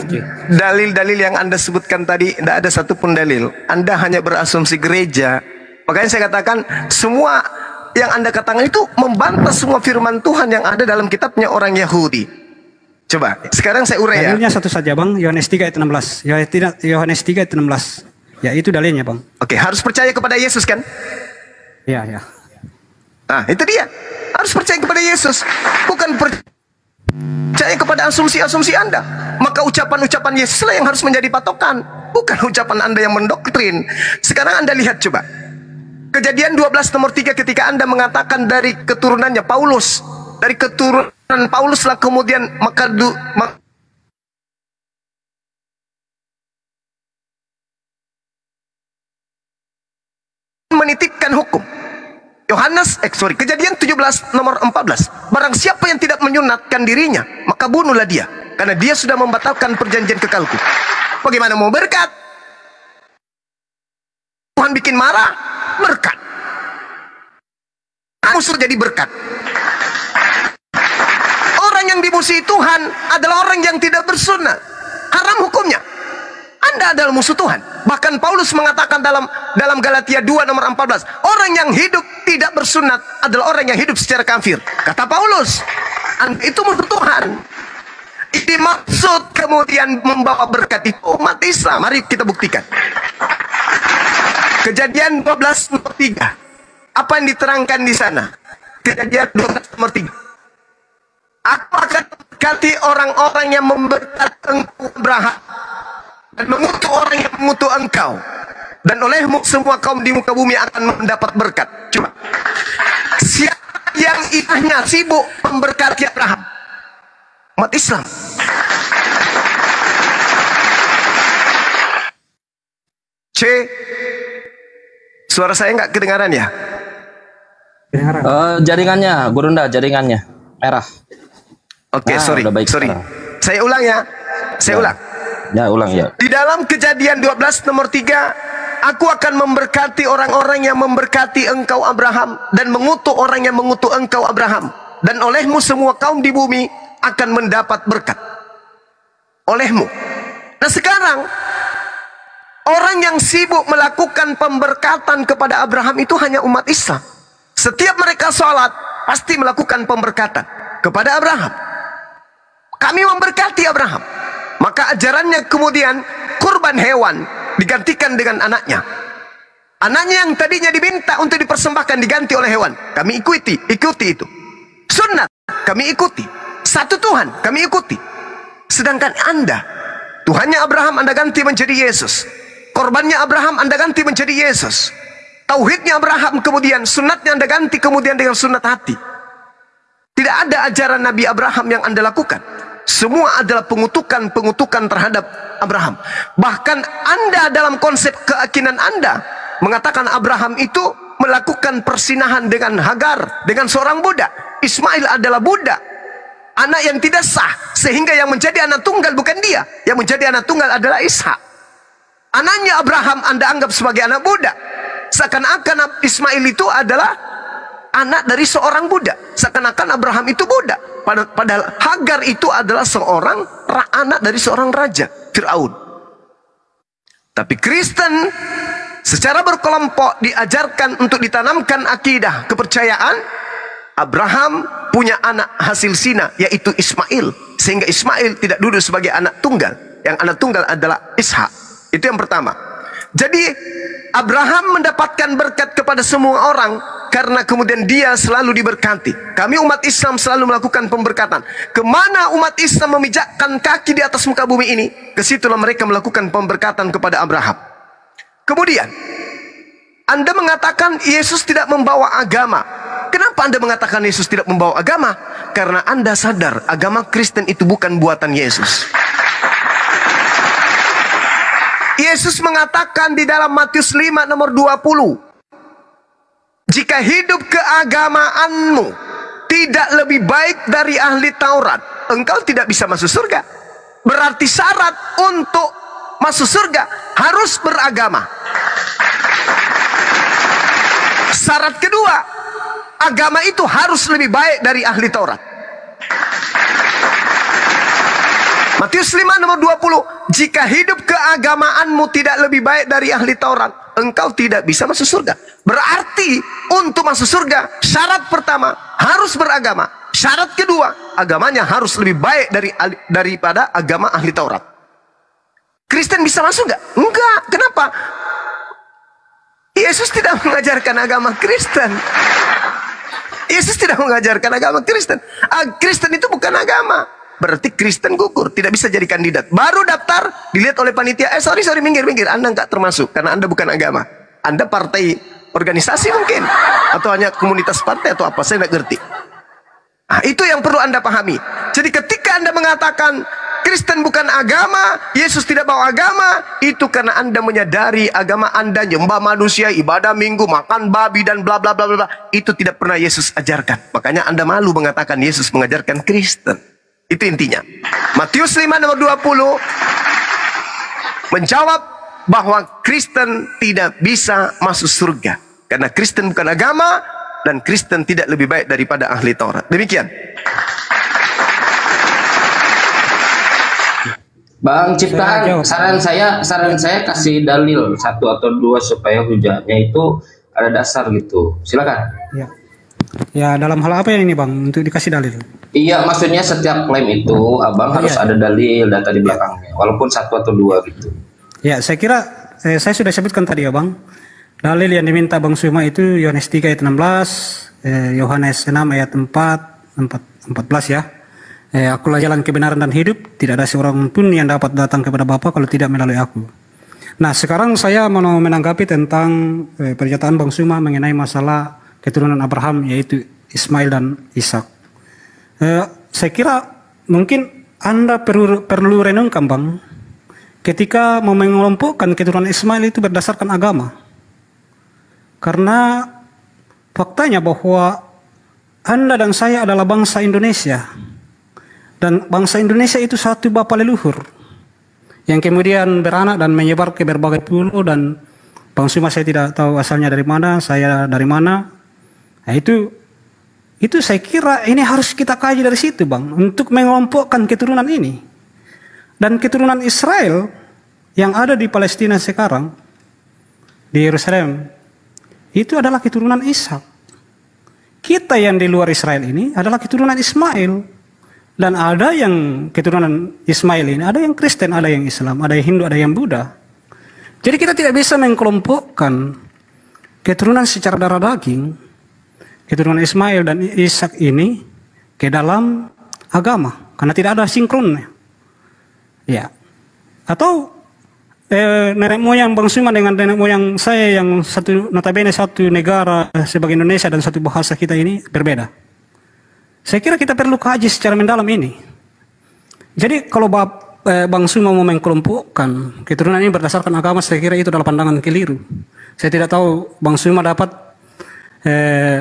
dalil-dalil yang Anda sebutkan tadi. Tidak ada satupun dalil. Anda hanya berasumsi gereja. Makanya saya katakan, semua yang Anda katakan itu membantah semua firman Tuhan yang ada dalam kitabnya orang Yahudi. Coba, sekarang saya urai ya. Dalilnya satu saja, Bang. Yohanes 3 ayat 16. Yohanes 3 ayat 16. Ya, itu dalilnya, Bang. Oke, harus percaya kepada Yesus kan? Ya, ya. Nah, itu dia. Harus percaya kepada Yesus. Bukan percaya kepada asumsi-asumsi Anda. Maka ucapan-ucapan Yesus lah yang harus menjadi patokan. Bukan ucapan Anda yang mendoktrin. Sekarang Anda lihat coba. Kejadian 12 nomor 3 ketika Anda mengatakan dari keturunannya Paulus. Dari keturunan Paulus lah kemudian menitipkan hukum. Kejadian 17 nomor 14. Barang siapa yang tidak menyunatkan dirinya, maka bunuhlah dia, karena dia sudah membatalkan perjanjian kekalku. Bagaimana mau berkat? Tuhan bikin marah, berkat. Musuh jadi berkat. Orang yang dimusuhi Tuhan adalah orang yang tidak bersunat. Haram hukumnya. Anda adalah musuh Tuhan. Bahkan Paulus mengatakan dalam Galatia 2 nomor 14, orang yang hidup tidak bersunat adalah orang yang hidup secara kafir. Kata Paulus, Anda itu musuh Tuhan. Ini maksud kemudian membawa berkat itu umat Islam. Mari kita buktikan. Kejadian 12 nomor 3. Apa yang diterangkan di sana? Kejadian 12 nomor 3. Aku akan memberkati orang-orang yang memberkati engkau Abraham, dan mengutuk orang yang mengutuk engkau, dan olehmu semua kaum di muka bumi akan mendapat berkat. Coba, siapa yang ilahnya sibuk memberkati Abraham? Umat Islam. C. Suara saya nggak kedengaran ya? Jaringannya, Gurunda, jaringannya merah. Oke, Nah, sorry. udah baik Sorry. sekarang. Saya ulang ya. Saya ulang. Ya, ulang ya. Di dalam Kejadian 12 nomor 3, aku akan memberkati orang-orang yang memberkati engkau Abraham, dan mengutuk orang yang mengutuk engkau Abraham, dan olehmu semua kaum di bumi akan mendapat berkat. Olehmu. Nah, sekarang orang yang sibuk melakukan pemberkatan kepada Abraham itu hanya umat Islam. Setiap mereka sholat pasti melakukan pemberkatan kepada Abraham. Kami memberkati Abraham. Maka ajarannya kemudian kurban hewan digantikan dengan anaknya. Anaknya yang tadinya diminta untuk dipersembahkan diganti oleh hewan. Kami ikuti itu. Sunnah kami ikuti. Satu Tuhan kami ikuti. Sedangkan Anda, Tuhannya Abraham Anda ganti menjadi Yesus. Korbannya Abraham Anda ganti menjadi Yesus. Tauhidnya Abraham kemudian sunnatnya Anda ganti kemudian dengan sunnat hati. Tidak ada ajaran Nabi Abraham yang Anda lakukan. Semua adalah pengutukan terhadap Abraham. Bahkan Anda dalam konsep keyakinan Anda mengatakan Abraham itu melakukan persinahan dengan Hagar, dengan seorang budak. Ismail adalah budak, anak yang tidak sah, sehingga yang menjadi anak tunggal bukan dia. Yang menjadi anak tunggal adalah Ishak. Anaknya Abraham Anda anggap sebagai anak budak. Seakan-akan Ismail itu adalah anak dari seorang budak. Seakan-akan Abraham itu budak. Padahal Hagar itu adalah seorang anak dari seorang raja, Fir'aun. Tapi Kristen secara berkelompok diajarkan untuk ditanamkan akidah kepercayaan Abraham punya anak hasil zina, yaitu Ismail. Sehingga Ismail tidak duduk sebagai anak tunggal. Yang anak tunggal adalah Ishak. Itu yang pertama. Jadi Abraham mendapatkan berkat kepada semua orang karena kemudian dia selalu diberkati. Kami umat Islam selalu melakukan pemberkatan. Kemana umat Islam memijakkan kaki di atas muka bumi ini, kesitulah mereka melakukan pemberkatan kepada Abraham. Kemudian Anda mengatakan Yesus tidak membawa agama. Kenapa Anda mengatakan Yesus tidak membawa agama? Karena Anda sadar agama Kristen itu bukan buatan Yesus. Yesus mengatakan di dalam Matius 5 nomor 20, jika hidup keagamaanmu tidak lebih baik dari ahli Taurat, engkau tidak bisa masuk surga. Berarti syarat untuk masuk surga harus beragama. Syarat kedua, agama itu harus lebih baik dari ahli Taurat. Matius 5 nomor 20, jika hidup keagamaanmu tidak lebih baik dari ahli Taurat, engkau tidak bisa masuk surga. Berarti untuk masuk surga, syarat pertama harus beragama. Syarat kedua, agamanya harus lebih baik daripada agama ahli Taurat. Kristen bisa masuk nggak? Enggak. Kenapa? Yesus tidak mengajarkan agama Kristen. Yesus tidak mengajarkan agama Kristen. Kristen itu bukan agama. Berarti Kristen gugur, tidak bisa jadi kandidat. Baru daftar, dilihat oleh panitia. Sorry, minggir. Anda nggak termasuk, karena Anda bukan agama. Anda partai organisasi mungkin. Atau hanya komunitas partai atau apa, saya nggak ngerti. Nah, itu yang perlu Anda pahami. Jadi ketika Anda mengatakan Kristen bukan agama, Yesus tidak bawa agama, itu karena Anda menyadari agama Anda nyembah manusia, ibadah minggu, makan babi dan bla bla bla bla. Itu tidak pernah Yesus ajarkan. Makanya Anda malu mengatakan Yesus mengajarkan Kristen. Itu intinya. Matius 5 nomor 20 menjawab bahwa Kristen tidak bisa masuk surga. Karena Kristen bukan agama dan Kristen tidak lebih baik daripada ahli Taurat. Demikian. Bang Ciptaan, saran saya kasih dalil 1 atau 2 supaya hujahnya itu ada dasar gitu. Silakan. Ya, dalam hal apa ini Bang untuk dikasih dalil? Iya, maksudnya setiap klaim itu abang harus ada dalil data di belakangnya, walaupun 1 atau 2 gitu. Ya, saya kira saya sudah sebutkan tadi ya Bang. Dalil yang diminta Bang Suma itu Yohanes 3 ayat 16, Yohanes 6 ayat 14 ya. Akulah jalan kebenaran dan hidup, tidak ada seorang pun yang dapat datang kepada Bapa kalau tidak melalui aku. Nah, sekarang saya mau menanggapi tentang pernyataan Bang Suma mengenai masalah keturunan Abraham, yaitu Ismail dan Ishak. Saya kira mungkin Anda perlu renungkan Bang, ketika mau mengelompokkan keturunan Ismail itu berdasarkan agama. Karena faktanya bahwa Anda dan saya adalah bangsa Indonesia. Dan bangsa Indonesia itu satu bapa leluhur yang kemudian beranak dan menyebar ke berbagai pulau, dan Bang Suma saya tidak tahu asalnya dari mana, saya dari mana. Nah, itu saya kira ini harus kita kaji dari situ Bang, untuk mengelompokkan keturunan ini. Dan keturunan Israel yang ada di Palestina sekarang, di Yerusalem, itu adalah keturunan Ishak. Kita yang di luar Israel ini adalah keturunan Ismail. Dan ada yang keturunan Ismail ini, ada yang Kristen, ada yang Islam, ada yang Hindu, ada yang Buddha. Jadi kita tidak bisa mengelompokkan keturunan secara darah daging, keturunan Ismail dan Ishak ini ke dalam agama, karena tidak ada sinkronnya. Ya. Atau nenek moyang Bang Suma dengan nenek moyang saya yang notabene satu negara sebagai Indonesia dan satu bahasa kita ini berbeda. Saya kira kita perlu kaji secara mendalam ini. Jadi kalau Bang Suma mau mengkelompokkan keturunan ini berdasarkan agama, saya kira itu adalah pandangan keliru. Saya tidak tahu Bang Suma dapat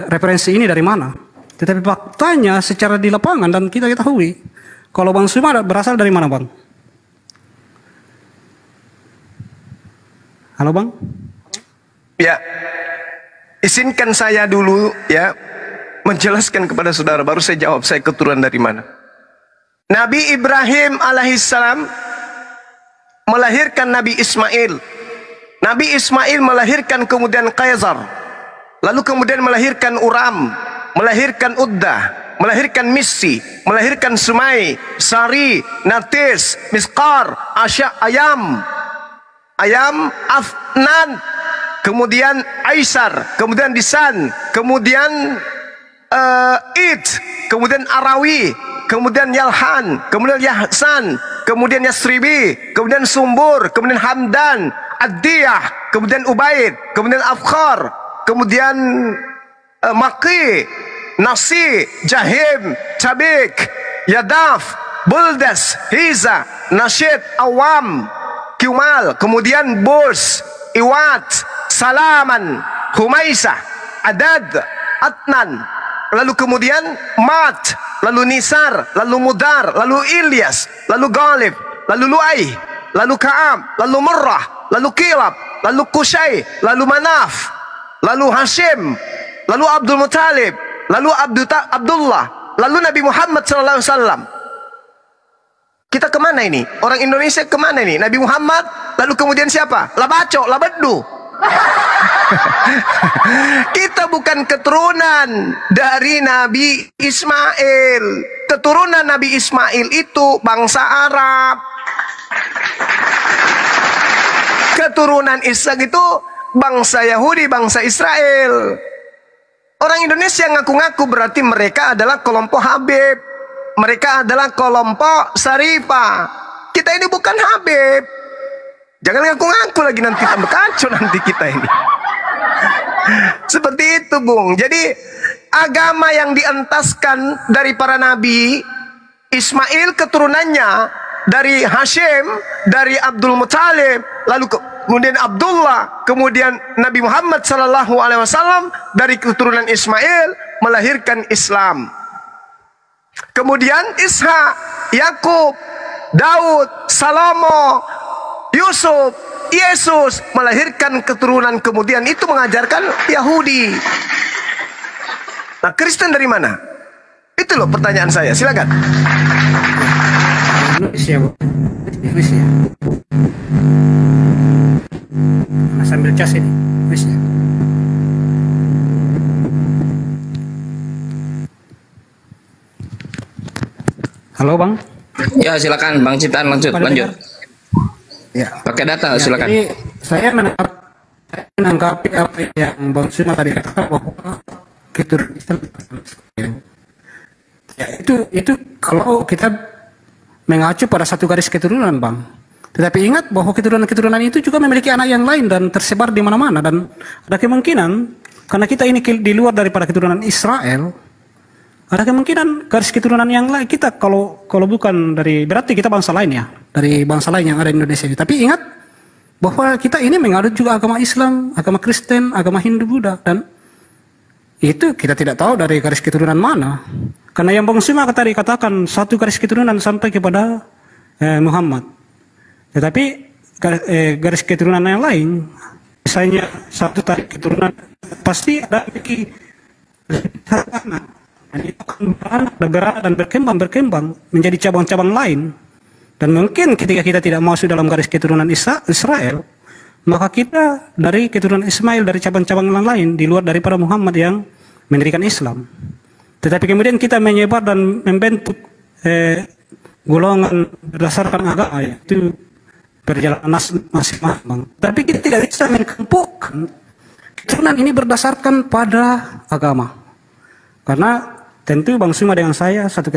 referensi ini dari mana. Tetapi faktanya secara di lapangan dan kita ketahui, kalau Bang Suma berasal dari mana Bang? Halo Bang? Ya, izinkan saya dulu ya menjelaskan kepada saudara, baru saya jawab saya keturunan dari mana. Nabi Ibrahim alaihissalam melahirkan Nabi Ismail. Nabi Ismail melahirkan kemudian Kaisar, lalu kemudian melahirkan Uram, melahirkan Uddah, melahirkan Misi, melahirkan Sumai, Sari, Natis, Miskar, Asya, Ayam, Afnan, kemudian Aisar, kemudian Disan, kemudian Id, kemudian Arawi, kemudian Yalhan, kemudian Yahsan, kemudian Yasribi, kemudian Sumbur, kemudian Hamdan, Ad-Diyah, kemudian Ubaid, kemudian Afkhar, kemudian Maki, Nasi, Jahim, Cabik, Yadaf, Buldas, Hiza, Nasyid, Awam, Kiumal, kemudian Burs, Iwat, Salaman, Humaisah, Adad, Atnan, lalu kemudian Mat, lalu Nisar, lalu Mudar, lalu Ilyas, lalu Ghalib, lalu Lu'ai, lalu Ka'ab, lalu Murrah, lalu Kilab, lalu Qusay, lalu Manaf, lalu Hashim, lalu Abdul Muttalib, lalu Abdullah, lalu Nabi Muhammad SAW. Kita kemana ini? Orang Indonesia kemana ini? Nabi Muhammad, lalu kemudian siapa? Labaco, Labedu. Kita bukan keturunan dari Nabi Ismail. Keturunan Nabi Ismail itu bangsa Arab. Keturunan Ishak itu bangsa Yahudi, bangsa Israel. Orang Indonesia ngaku-ngaku berarti mereka adalah kelompok Habib. Mereka adalah kelompok Sarifah. Kita ini bukan Habib. Jangan ngaku-ngaku lagi, nanti tambah kacau nanti kita ini. Seperti itu, Bung. Jadi agama yang dientaskan dari para nabi, Ismail keturunannya dari Hashim, dari Abdul Muttalib, lalu kemudian Abdullah, kemudian Nabi Muhammad SAW dari keturunan Ismail melahirkan Islam. Kemudian Ishak, Yakub, Daud, Salomo, Yusuf, Yesus melahirkan keturunan, kemudian itu mengajarkan Yahudi. Nah, Kristen dari mana? Itu loh pertanyaan saya. Silakan. Indonesia, Indonesia. Nah, sambil cas ini, Indonesia. Halo Bang. Ya silakan Bang Ciptaan, lanjut. Ya. Pakai data Ya, silakan. jadi saya menanggapi apa yang Bang Suma tadi katakan bahwa keturunan Islam. Ya, itu kalau kita mengacu pada satu garis keturunan, Bang. Tetapi ingat bahwa keturunan itu juga memiliki anak yang lain dan tersebar di mana-mana, dan ada kemungkinan karena kita ini di luar daripada keturunan Israel, ada kemungkinan garis keturunan yang lain kita kalau bukan dari, berarti kita bangsa lain ya, dari bangsa lain yang ada di Indonesia ini. Tapi ingat bahwa kita ini menganut juga agama Islam, agama Kristen, agama Hindu, Buddha, dan itu kita tidak tahu dari garis keturunan mana. Karena yang Bang Suma tadi katakan satu garis keturunan sampai kepada Muhammad. Tetapi garis keturunan yang lain, misalnya satu tarik keturunan pasti ada anak. Dan itu akan beranak dan berkembang menjadi cabang-cabang lain. Dan mungkin ketika kita tidak masuk dalam garis keturunan Israel, maka kita dari keturunan Ismail, dari cabang-cabang yang lain di luar daripada Muhammad yang mendirikan Islam. Tetapi kemudian kita menyebar dan membentuk golongan berdasarkan agama, yaitu perjalanan masing-masing. Tapi kita tidak bisa menkumpulkan keturunan ini berdasarkan pada agama. Karena tentu Bang Suma dengan saya satu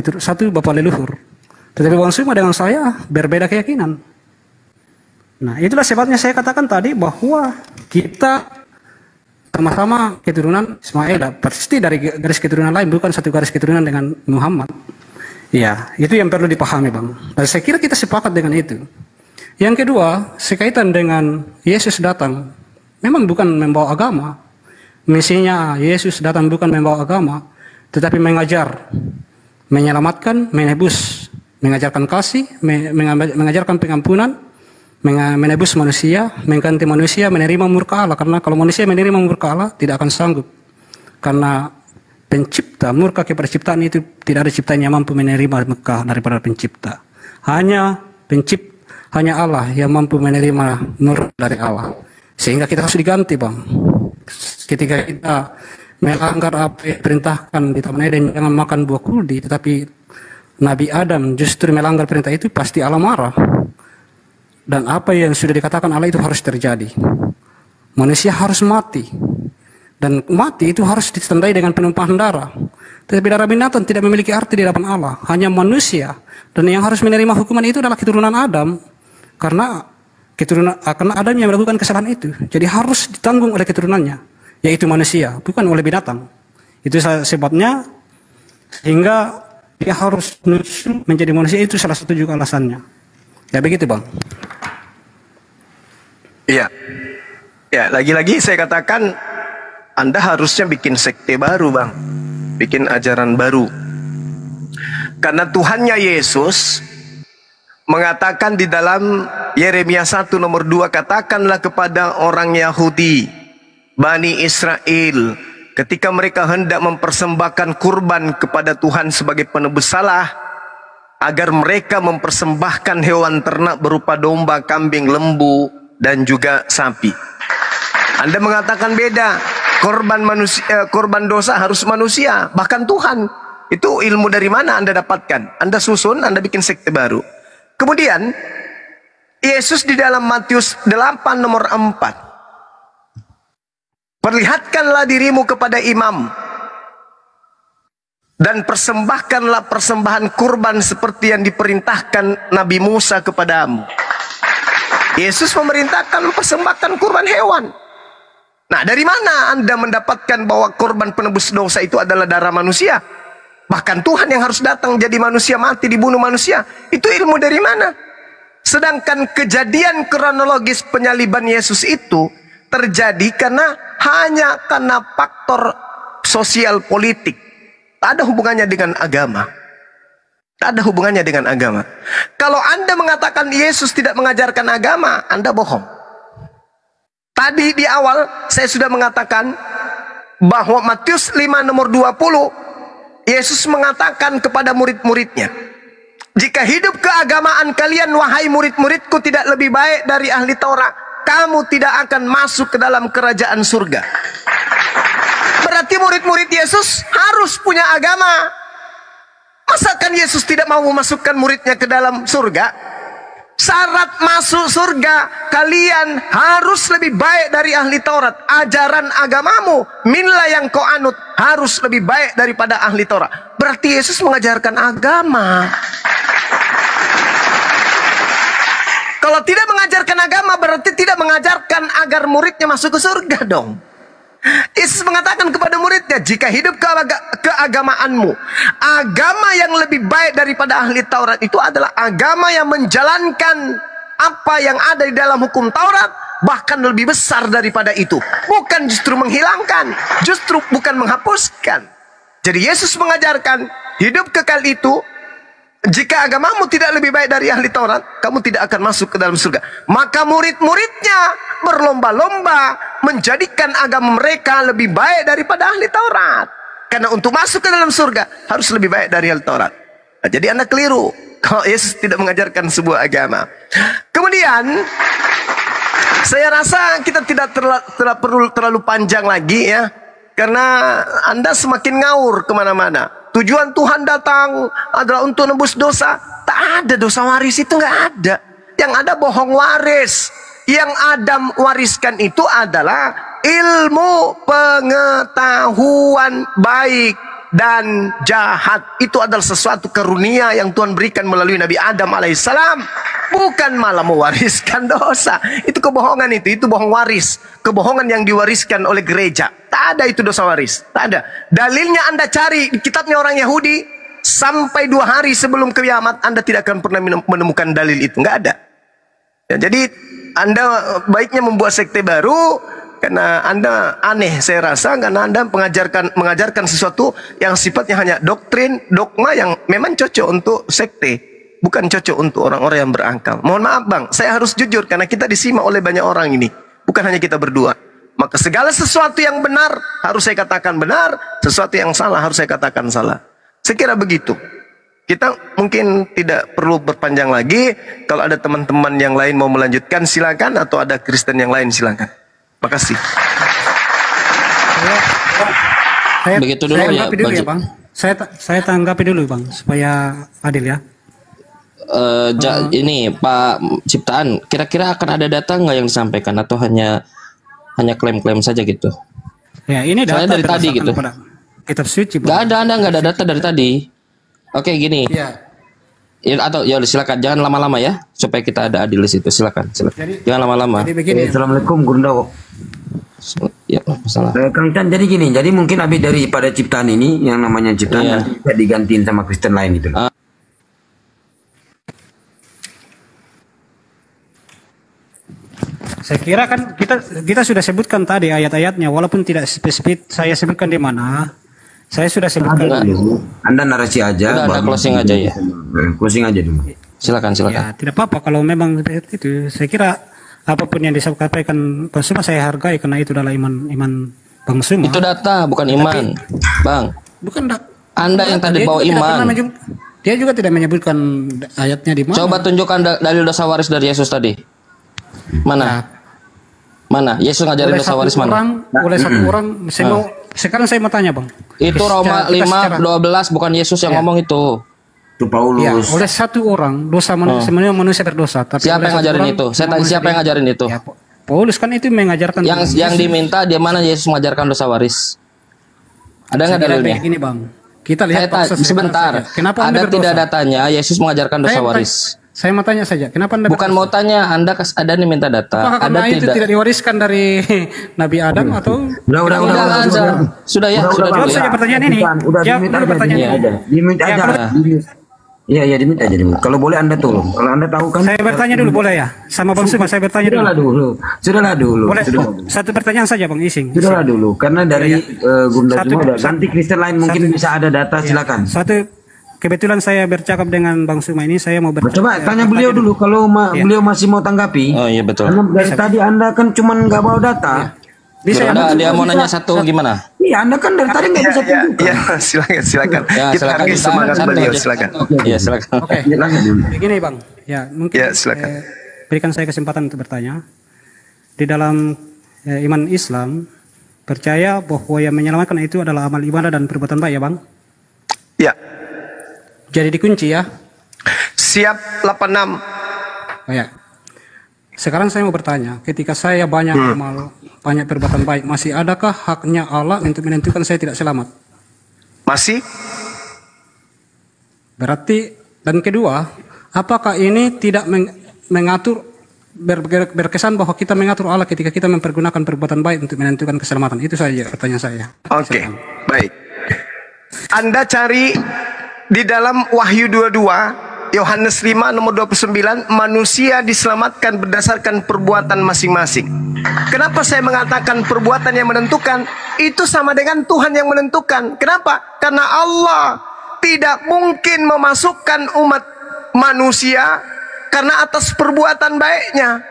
bapak leluhur. Tetapi Bang Suma dengan saya berbeda keyakinan. Nah, itulah sebabnya saya katakan tadi bahwa kita sama-sama keturunan Ismail, pasti dari garis keturunan lain, bukan satu garis keturunan dengan Muhammad. Ya, itu yang perlu dipahami, Bang. Dan saya kira kita sepakat dengan itu. Yang kedua, sekaitan dengan Yesus datang, memang bukan membawa agama. Misinya Yesus datang bukan membawa agama, tetapi mengajar, menyelamatkan, menebus, mengajarkan kasih, mengajarkan pengampunan, menebus manusia, mengganti manusia menerima murka Allah. Karena kalau manusia menerima murka Allah tidak akan sanggup. Karena pencipta, murka kepada ciptaan itu tidak ada ciptaan yang mampu menerima murka daripada pencipta. Hanya Allah yang mampu menerima murka dari Allah. Sehingga kita harus diganti, Bang. Ketika kita melanggar apa yang diperintahkan di Taman Eden, jangan makan buah kuldi, tetapi Nabi Adam justru melanggar perintah itu, pasti Allah marah. Dan apa yang sudah dikatakan Allah itu harus terjadi. Manusia harus mati. Dan mati itu harus ditandai dengan penumpahan darah. Tetapi darah binatang tidak memiliki arti di hadapan Allah. Hanya manusia. Dan yang harus menerima hukuman itu adalah keturunan Adam. Karena Adam yang melakukan kesalahan itu. Jadi harus ditanggung oleh keturunannya, yaitu manusia, bukan oleh binatang. Itu sebabnya sehingga dia harus menjadi manusia, itu salah satu juga alasannya. Ya begitu, Bang. Iya. Ya, lagi-lagi saya katakan Anda harusnya bikin sekte baru, Bang. Bikin ajaran baru. Karena Tuhannya Yesus mengatakan di dalam Yeremia 1 nomor 2, katakanlah kepada orang Yahudi, Bani Israel, ketika mereka hendak mempersembahkan kurban kepada Tuhan sebagai penebus salah, agar mereka mempersembahkan hewan ternak berupa domba, kambing, lembu, dan juga sapi. Anda mengatakan beda, korban dosa harus manusia, bahkan Tuhan. Itu ilmu dari mana Anda dapatkan? Anda susun, Anda bikin sekte baru. Kemudian Yesus di dalam Matius 8 nomor 4, perlihatkanlah dirimu kepada imam dan persembahkanlah persembahan kurban seperti yang diperintahkan Nabi Musa kepadamu. Yesus memerintahkan mempersembahkan kurban hewan. Nah, dari mana Anda mendapatkan bahwa korban penebus dosa itu adalah darah manusia? Bahkan Tuhan yang harus datang jadi manusia, mati, dibunuh manusia. Itu ilmu dari mana? Sedangkan kejadian kronologis penyaliban Yesus itu terjadi hanya karena faktor sosial politik. Tak ada hubungannya dengan agama. Tak ada hubungannya dengan agama. Kalau Anda mengatakan Yesus tidak mengajarkan agama, Anda bohong. Tadi di awal saya sudah mengatakan bahwa Matius 5 nomor 20, Yesus mengatakan kepada murid-muridnya, jika hidup keagamaan kalian, wahai murid-muridku, tidak lebih baik dari ahli Taurat, kamu tidak akan masuk ke dalam kerajaan surga. Berarti murid-murid Yesus harus punya agama. Masakan Yesus tidak mau memasukkan muridnya ke dalam surga? Syarat masuk surga, kalian harus lebih baik dari ahli Taurat. Ajaran agamamu, minlah yang kau anut, harus lebih baik daripada ahli Taurat. Berarti Yesus mengajarkan agama. Kalau tidak mengajarkan agama, berarti tidak mengajarkan agar muridnya masuk ke surga dong. Yesus mengatakan kepada muridnya, jika hidup keagamaanmu, agama yang lebih baik daripada ahli Taurat itu adalah agama yang menjalankan apa yang ada di dalam hukum Taurat, bahkan lebih besar daripada itu. Bukan justru menghilangkan, justru bukan menghapuskan. Jadi Yesus mengajarkan hidup kekal itu, jika agamamu tidak lebih baik dari ahli Taurat, kamu tidak akan masuk ke dalam surga. Maka murid-muridnya berlomba-lomba menjadikan agama mereka lebih baik daripada ahli Taurat. Karena untuk masuk ke dalam surga harus lebih baik dari ahli Taurat. Nah, jadi Anda keliru kalau Yesus tidak mengajarkan sebuah agama. Kemudian saya rasa kita tidak perlu terlalu panjang lagi ya, karena Anda semakin ngawur kemana-mana. Tujuan Tuhan datang adalah untuk nebus dosa. Tak ada dosa waris, itu nggak ada. Yang ada bohong waris. Yang Adam wariskan itu adalah ilmu pengetahuan baik dan jahat. Itu adalah sesuatu karunia yang Tuhan berikan melalui Nabi Adam alaihissalam. Bukan malah mewariskan dosa. Itu kebohongan itu bohong waris. Kebohongan yang diwariskan oleh gereja. Tak ada itu dosa waris. Tak ada. Dalilnya Anda cari di kitabnya orang Yahudi. Sampai 2 hari sebelum kiamat Anda tidak akan pernah menemukan dalil itu. Nggak ada. Ya, jadi Anda baiknya membuat sekte baru. Karena Anda aneh saya rasa. Karena Anda mengajarkan sesuatu yang sifatnya hanya doktrin, dogma yang memang cocok untuk sekte. Bukan cocok untuk orang-orang yang berakal. Mohon maaf bang, saya harus jujur karena kita disimak oleh banyak orang ini. Bukan hanya kita berdua. Maka segala sesuatu yang benar harus saya katakan benar. Sesuatu yang salah harus saya katakan salah. Saya kira begitu. Kita mungkin tidak perlu berpanjang lagi. Kalau ada teman-teman yang lain mau melanjutkan silakan. Atau ada Kristen yang lain silakan. Makasih. Begitu dulu ya, Bang. Saya tanggapi dulu Bang supaya adil ya. Ini Pak Ciptaan, kira-kira akan ada data nggak yang disampaikan atau hanya klaim-klaim saja gitu? Ya ini data dari tadi gitu. Kitab suci. Nggak ada data dari tadi. Oke gini. Ya, atau ya silakan jangan lama-lama ya supaya kita ada adil di situ. Silakan. Jadi, jangan lama-lama. Assalamualaikum Gunda. Ya masalah. Kang Chan, jadi gini, jadi mungkin habis daripada ciptaan ini yang namanya ciptaan nanti bisa digantiin sama Kristen lain gitu. Saya kira kan kita sudah sebutkan tadi ayat-ayatnya, walaupun tidak spesifik saya sebutkan di mana. Saya sudah sebutkan. Anda narasi aja. Anda closing aja ya. Closing aja dulu. Silakan. Ya, tidak apa-apa kalau memang itu. Saya kira apapun yang disampaikan Bang Suma saya hargai karena itu adalah iman Bang Suma. Itu data, bukan iman, Bang. Bukan Anda yang tadi bawa iman. Dia juga tidak menyebutkan ayatnya di mana. Coba tunjukkan dalil dosa waris dari Yesus tadi. Mana? Mana? Yesus ngajarin dosa waris mana? Oleh satu orang. Sekarang saya mau tanya, Bang. Itu Roma 5:12, bukan Yesus yang ngomong itu. Itu Paulus. Ya, oleh satu orang dosa sebenarnya manusia berdosa. Tapi siapa yang ngajarin itu? Saya tanya siapa yang ngajarin itu? Ya, Paulus kan itu mengajarkan. Yang diminta dia mana Yesus mengajarkan dosa waris? Ada nggak dalilnya? Ini, Bang. Kita lihat sebentar. Kenapa Anda tidak datanya Yesus mengajarkan dosa waris? Saya mau tanya saja. Kenapa Anda bukan mau tanya, Anda nih minta data. Apakah Ada itu tidak diwariskan dari Nabi Adam atau? Sudah ya. Jawab saja pertanyaan ini. Jawab dulu pertanyaan ini. Diminta aja. Iya, diminta aja dulu. Kalau boleh Anda tolong. Kalau Anda tahu kan. Saya bertanya dulu boleh ya? Sama Bang Suma saya bertanya dulu. Sudahlah dulu. Boleh. Satu pertanyaan saja Bang Ising. Sudahlah dulu. Karena dari Gunda Suma nanti Kristen lain mungkin bisa ada data, silakan. Kebetulan saya bercakap dengan Bang Suma ini, saya mau coba tanya beliau dulu kalau beliau masih mau tanggapi. Oh iya betul. Karena dari tadi Anda kan cuma nggak bawa data. Bisa dia mau nanya satu gimana? Iya, Anda kan dari tadi nggak bisa tunjukkan. Iya, silakan. Ya, Kita hargai semangat beliau, silakan. Iya, silakan. Oke. Begini, Bang. Ya, mungkin silakan. Berikan saya kesempatan untuk bertanya. Di dalam iman Islam percaya bahwa yang menyelamatkan itu adalah amal ibadah dan perbuatan baik, ya, Bang? Ya. Jadi dikunci ya. Siap 86. Oh, ya. Sekarang saya mau bertanya, ketika saya banyak amal, banyak perbuatan baik, masih adakah haknya Allah untuk menentukan saya tidak selamat? Masih? Berarti, dan kedua, apakah ini tidak mengatur, berkesan bahwa kita mengatur Allah ketika kita mempergunakan perbuatan baik untuk menentukan keselamatan? Itu saja pertanyaan saya. Oke, baik. Anda cari di dalam Wahyu 22, Yohanes 5 nomor 29, manusia diselamatkan berdasarkan perbuatan masing-masing. Kenapa saya mengatakan perbuatan yang menentukan? Itu sama dengan Tuhan yang menentukan. Kenapa? Karena Allah tidak mungkin memasukkan umat manusia karena atas perbuatan baiknya.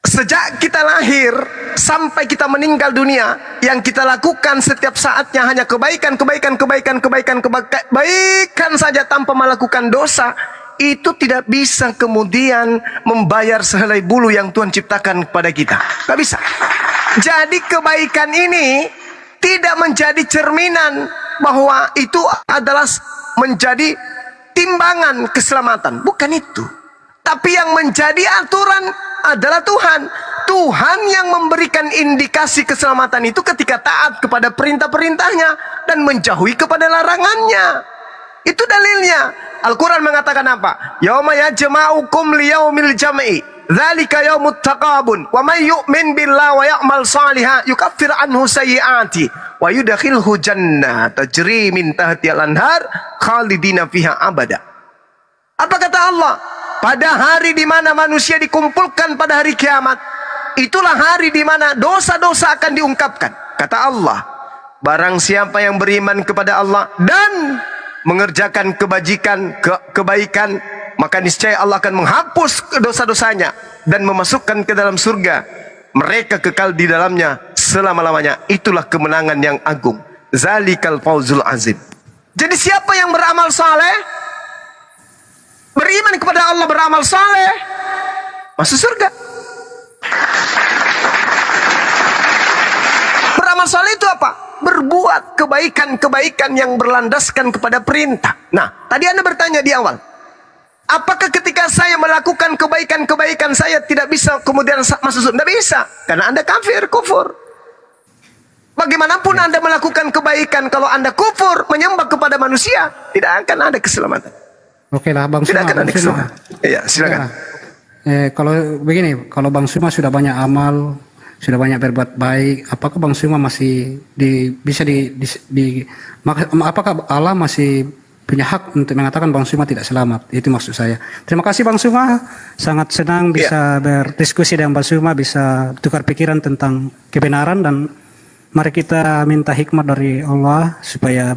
Sejak kita lahir sampai kita meninggal dunia, yang kita lakukan setiap saatnya hanya kebaikan saja tanpa melakukan dosa. Itu tidak bisa kemudian membayar sehelai bulu yang Tuhan ciptakan kepada kita. Gak bisa. Jadi kebaikan ini tidak menjadi cerminan bahwa itu adalah menjadi timbangan keselamatan. Bukan itu. Tapi yang menjadi aturan adalah Tuhan. Tuhan yang memberikan indikasi keselamatan itu ketika taat kepada perintah-perintahnya dan menjauhi kepada larangannya. Itu dalilnya. Al-Quran mengatakan apa? Yauma yajma'ukum liyaumil jam'i, dzalika yaumut taqabun, wa may yu'min billahi wa ya'mal shalihan yukaffir anhu sayyi'ati wa yudkhilhu jannah tajri min tahtiha al-anhar khalidina fiha abada. Apa kata Allah? Pada hari di mana manusia dikumpulkan pada hari kiamat, itulah hari di mana dosa-dosa akan diungkapkan. Kata Allah, barang siapa yang beriman kepada Allah dan mengerjakan kebaikan, maka niscaya Allah akan menghapus dosa-dosanya dan memasukkan ke dalam surga. Mereka kekal di dalamnya selama-lamanya. Itulah kemenangan yang agung. Zalikal fawzul azim. Jadi siapa yang beramal saleh, beriman kepada Allah, beramal saleh, masuk surga. Beramal saleh itu apa? Berbuat kebaikan-kebaikan yang berlandaskan kepada perintah. Nah, tadi Anda bertanya di awal, apakah ketika saya melakukan kebaikan-kebaikan saya tidak bisa kemudian masuk surga? Tidak bisa, karena Anda kufur. Bagaimanapun Anda melakukan kebaikan, kalau Anda kufur, menyembah kepada manusia, tidak akan ada keselamatan. Oke lah, Bang Suma. Iya, silakan. Kalau begini, kalau Bang Suma sudah banyak amal, sudah banyak berbuat baik, apakah Bang Suma masih apakah Allah masih punya hak untuk mengatakan Bang Suma tidak selamat? Itu maksud saya. Terima kasih Bang Suma, sangat senang bisa berdiskusi dengan Bang Suma, bisa tukar pikiran tentang kebenaran, dan mari kita minta hikmat dari Allah supaya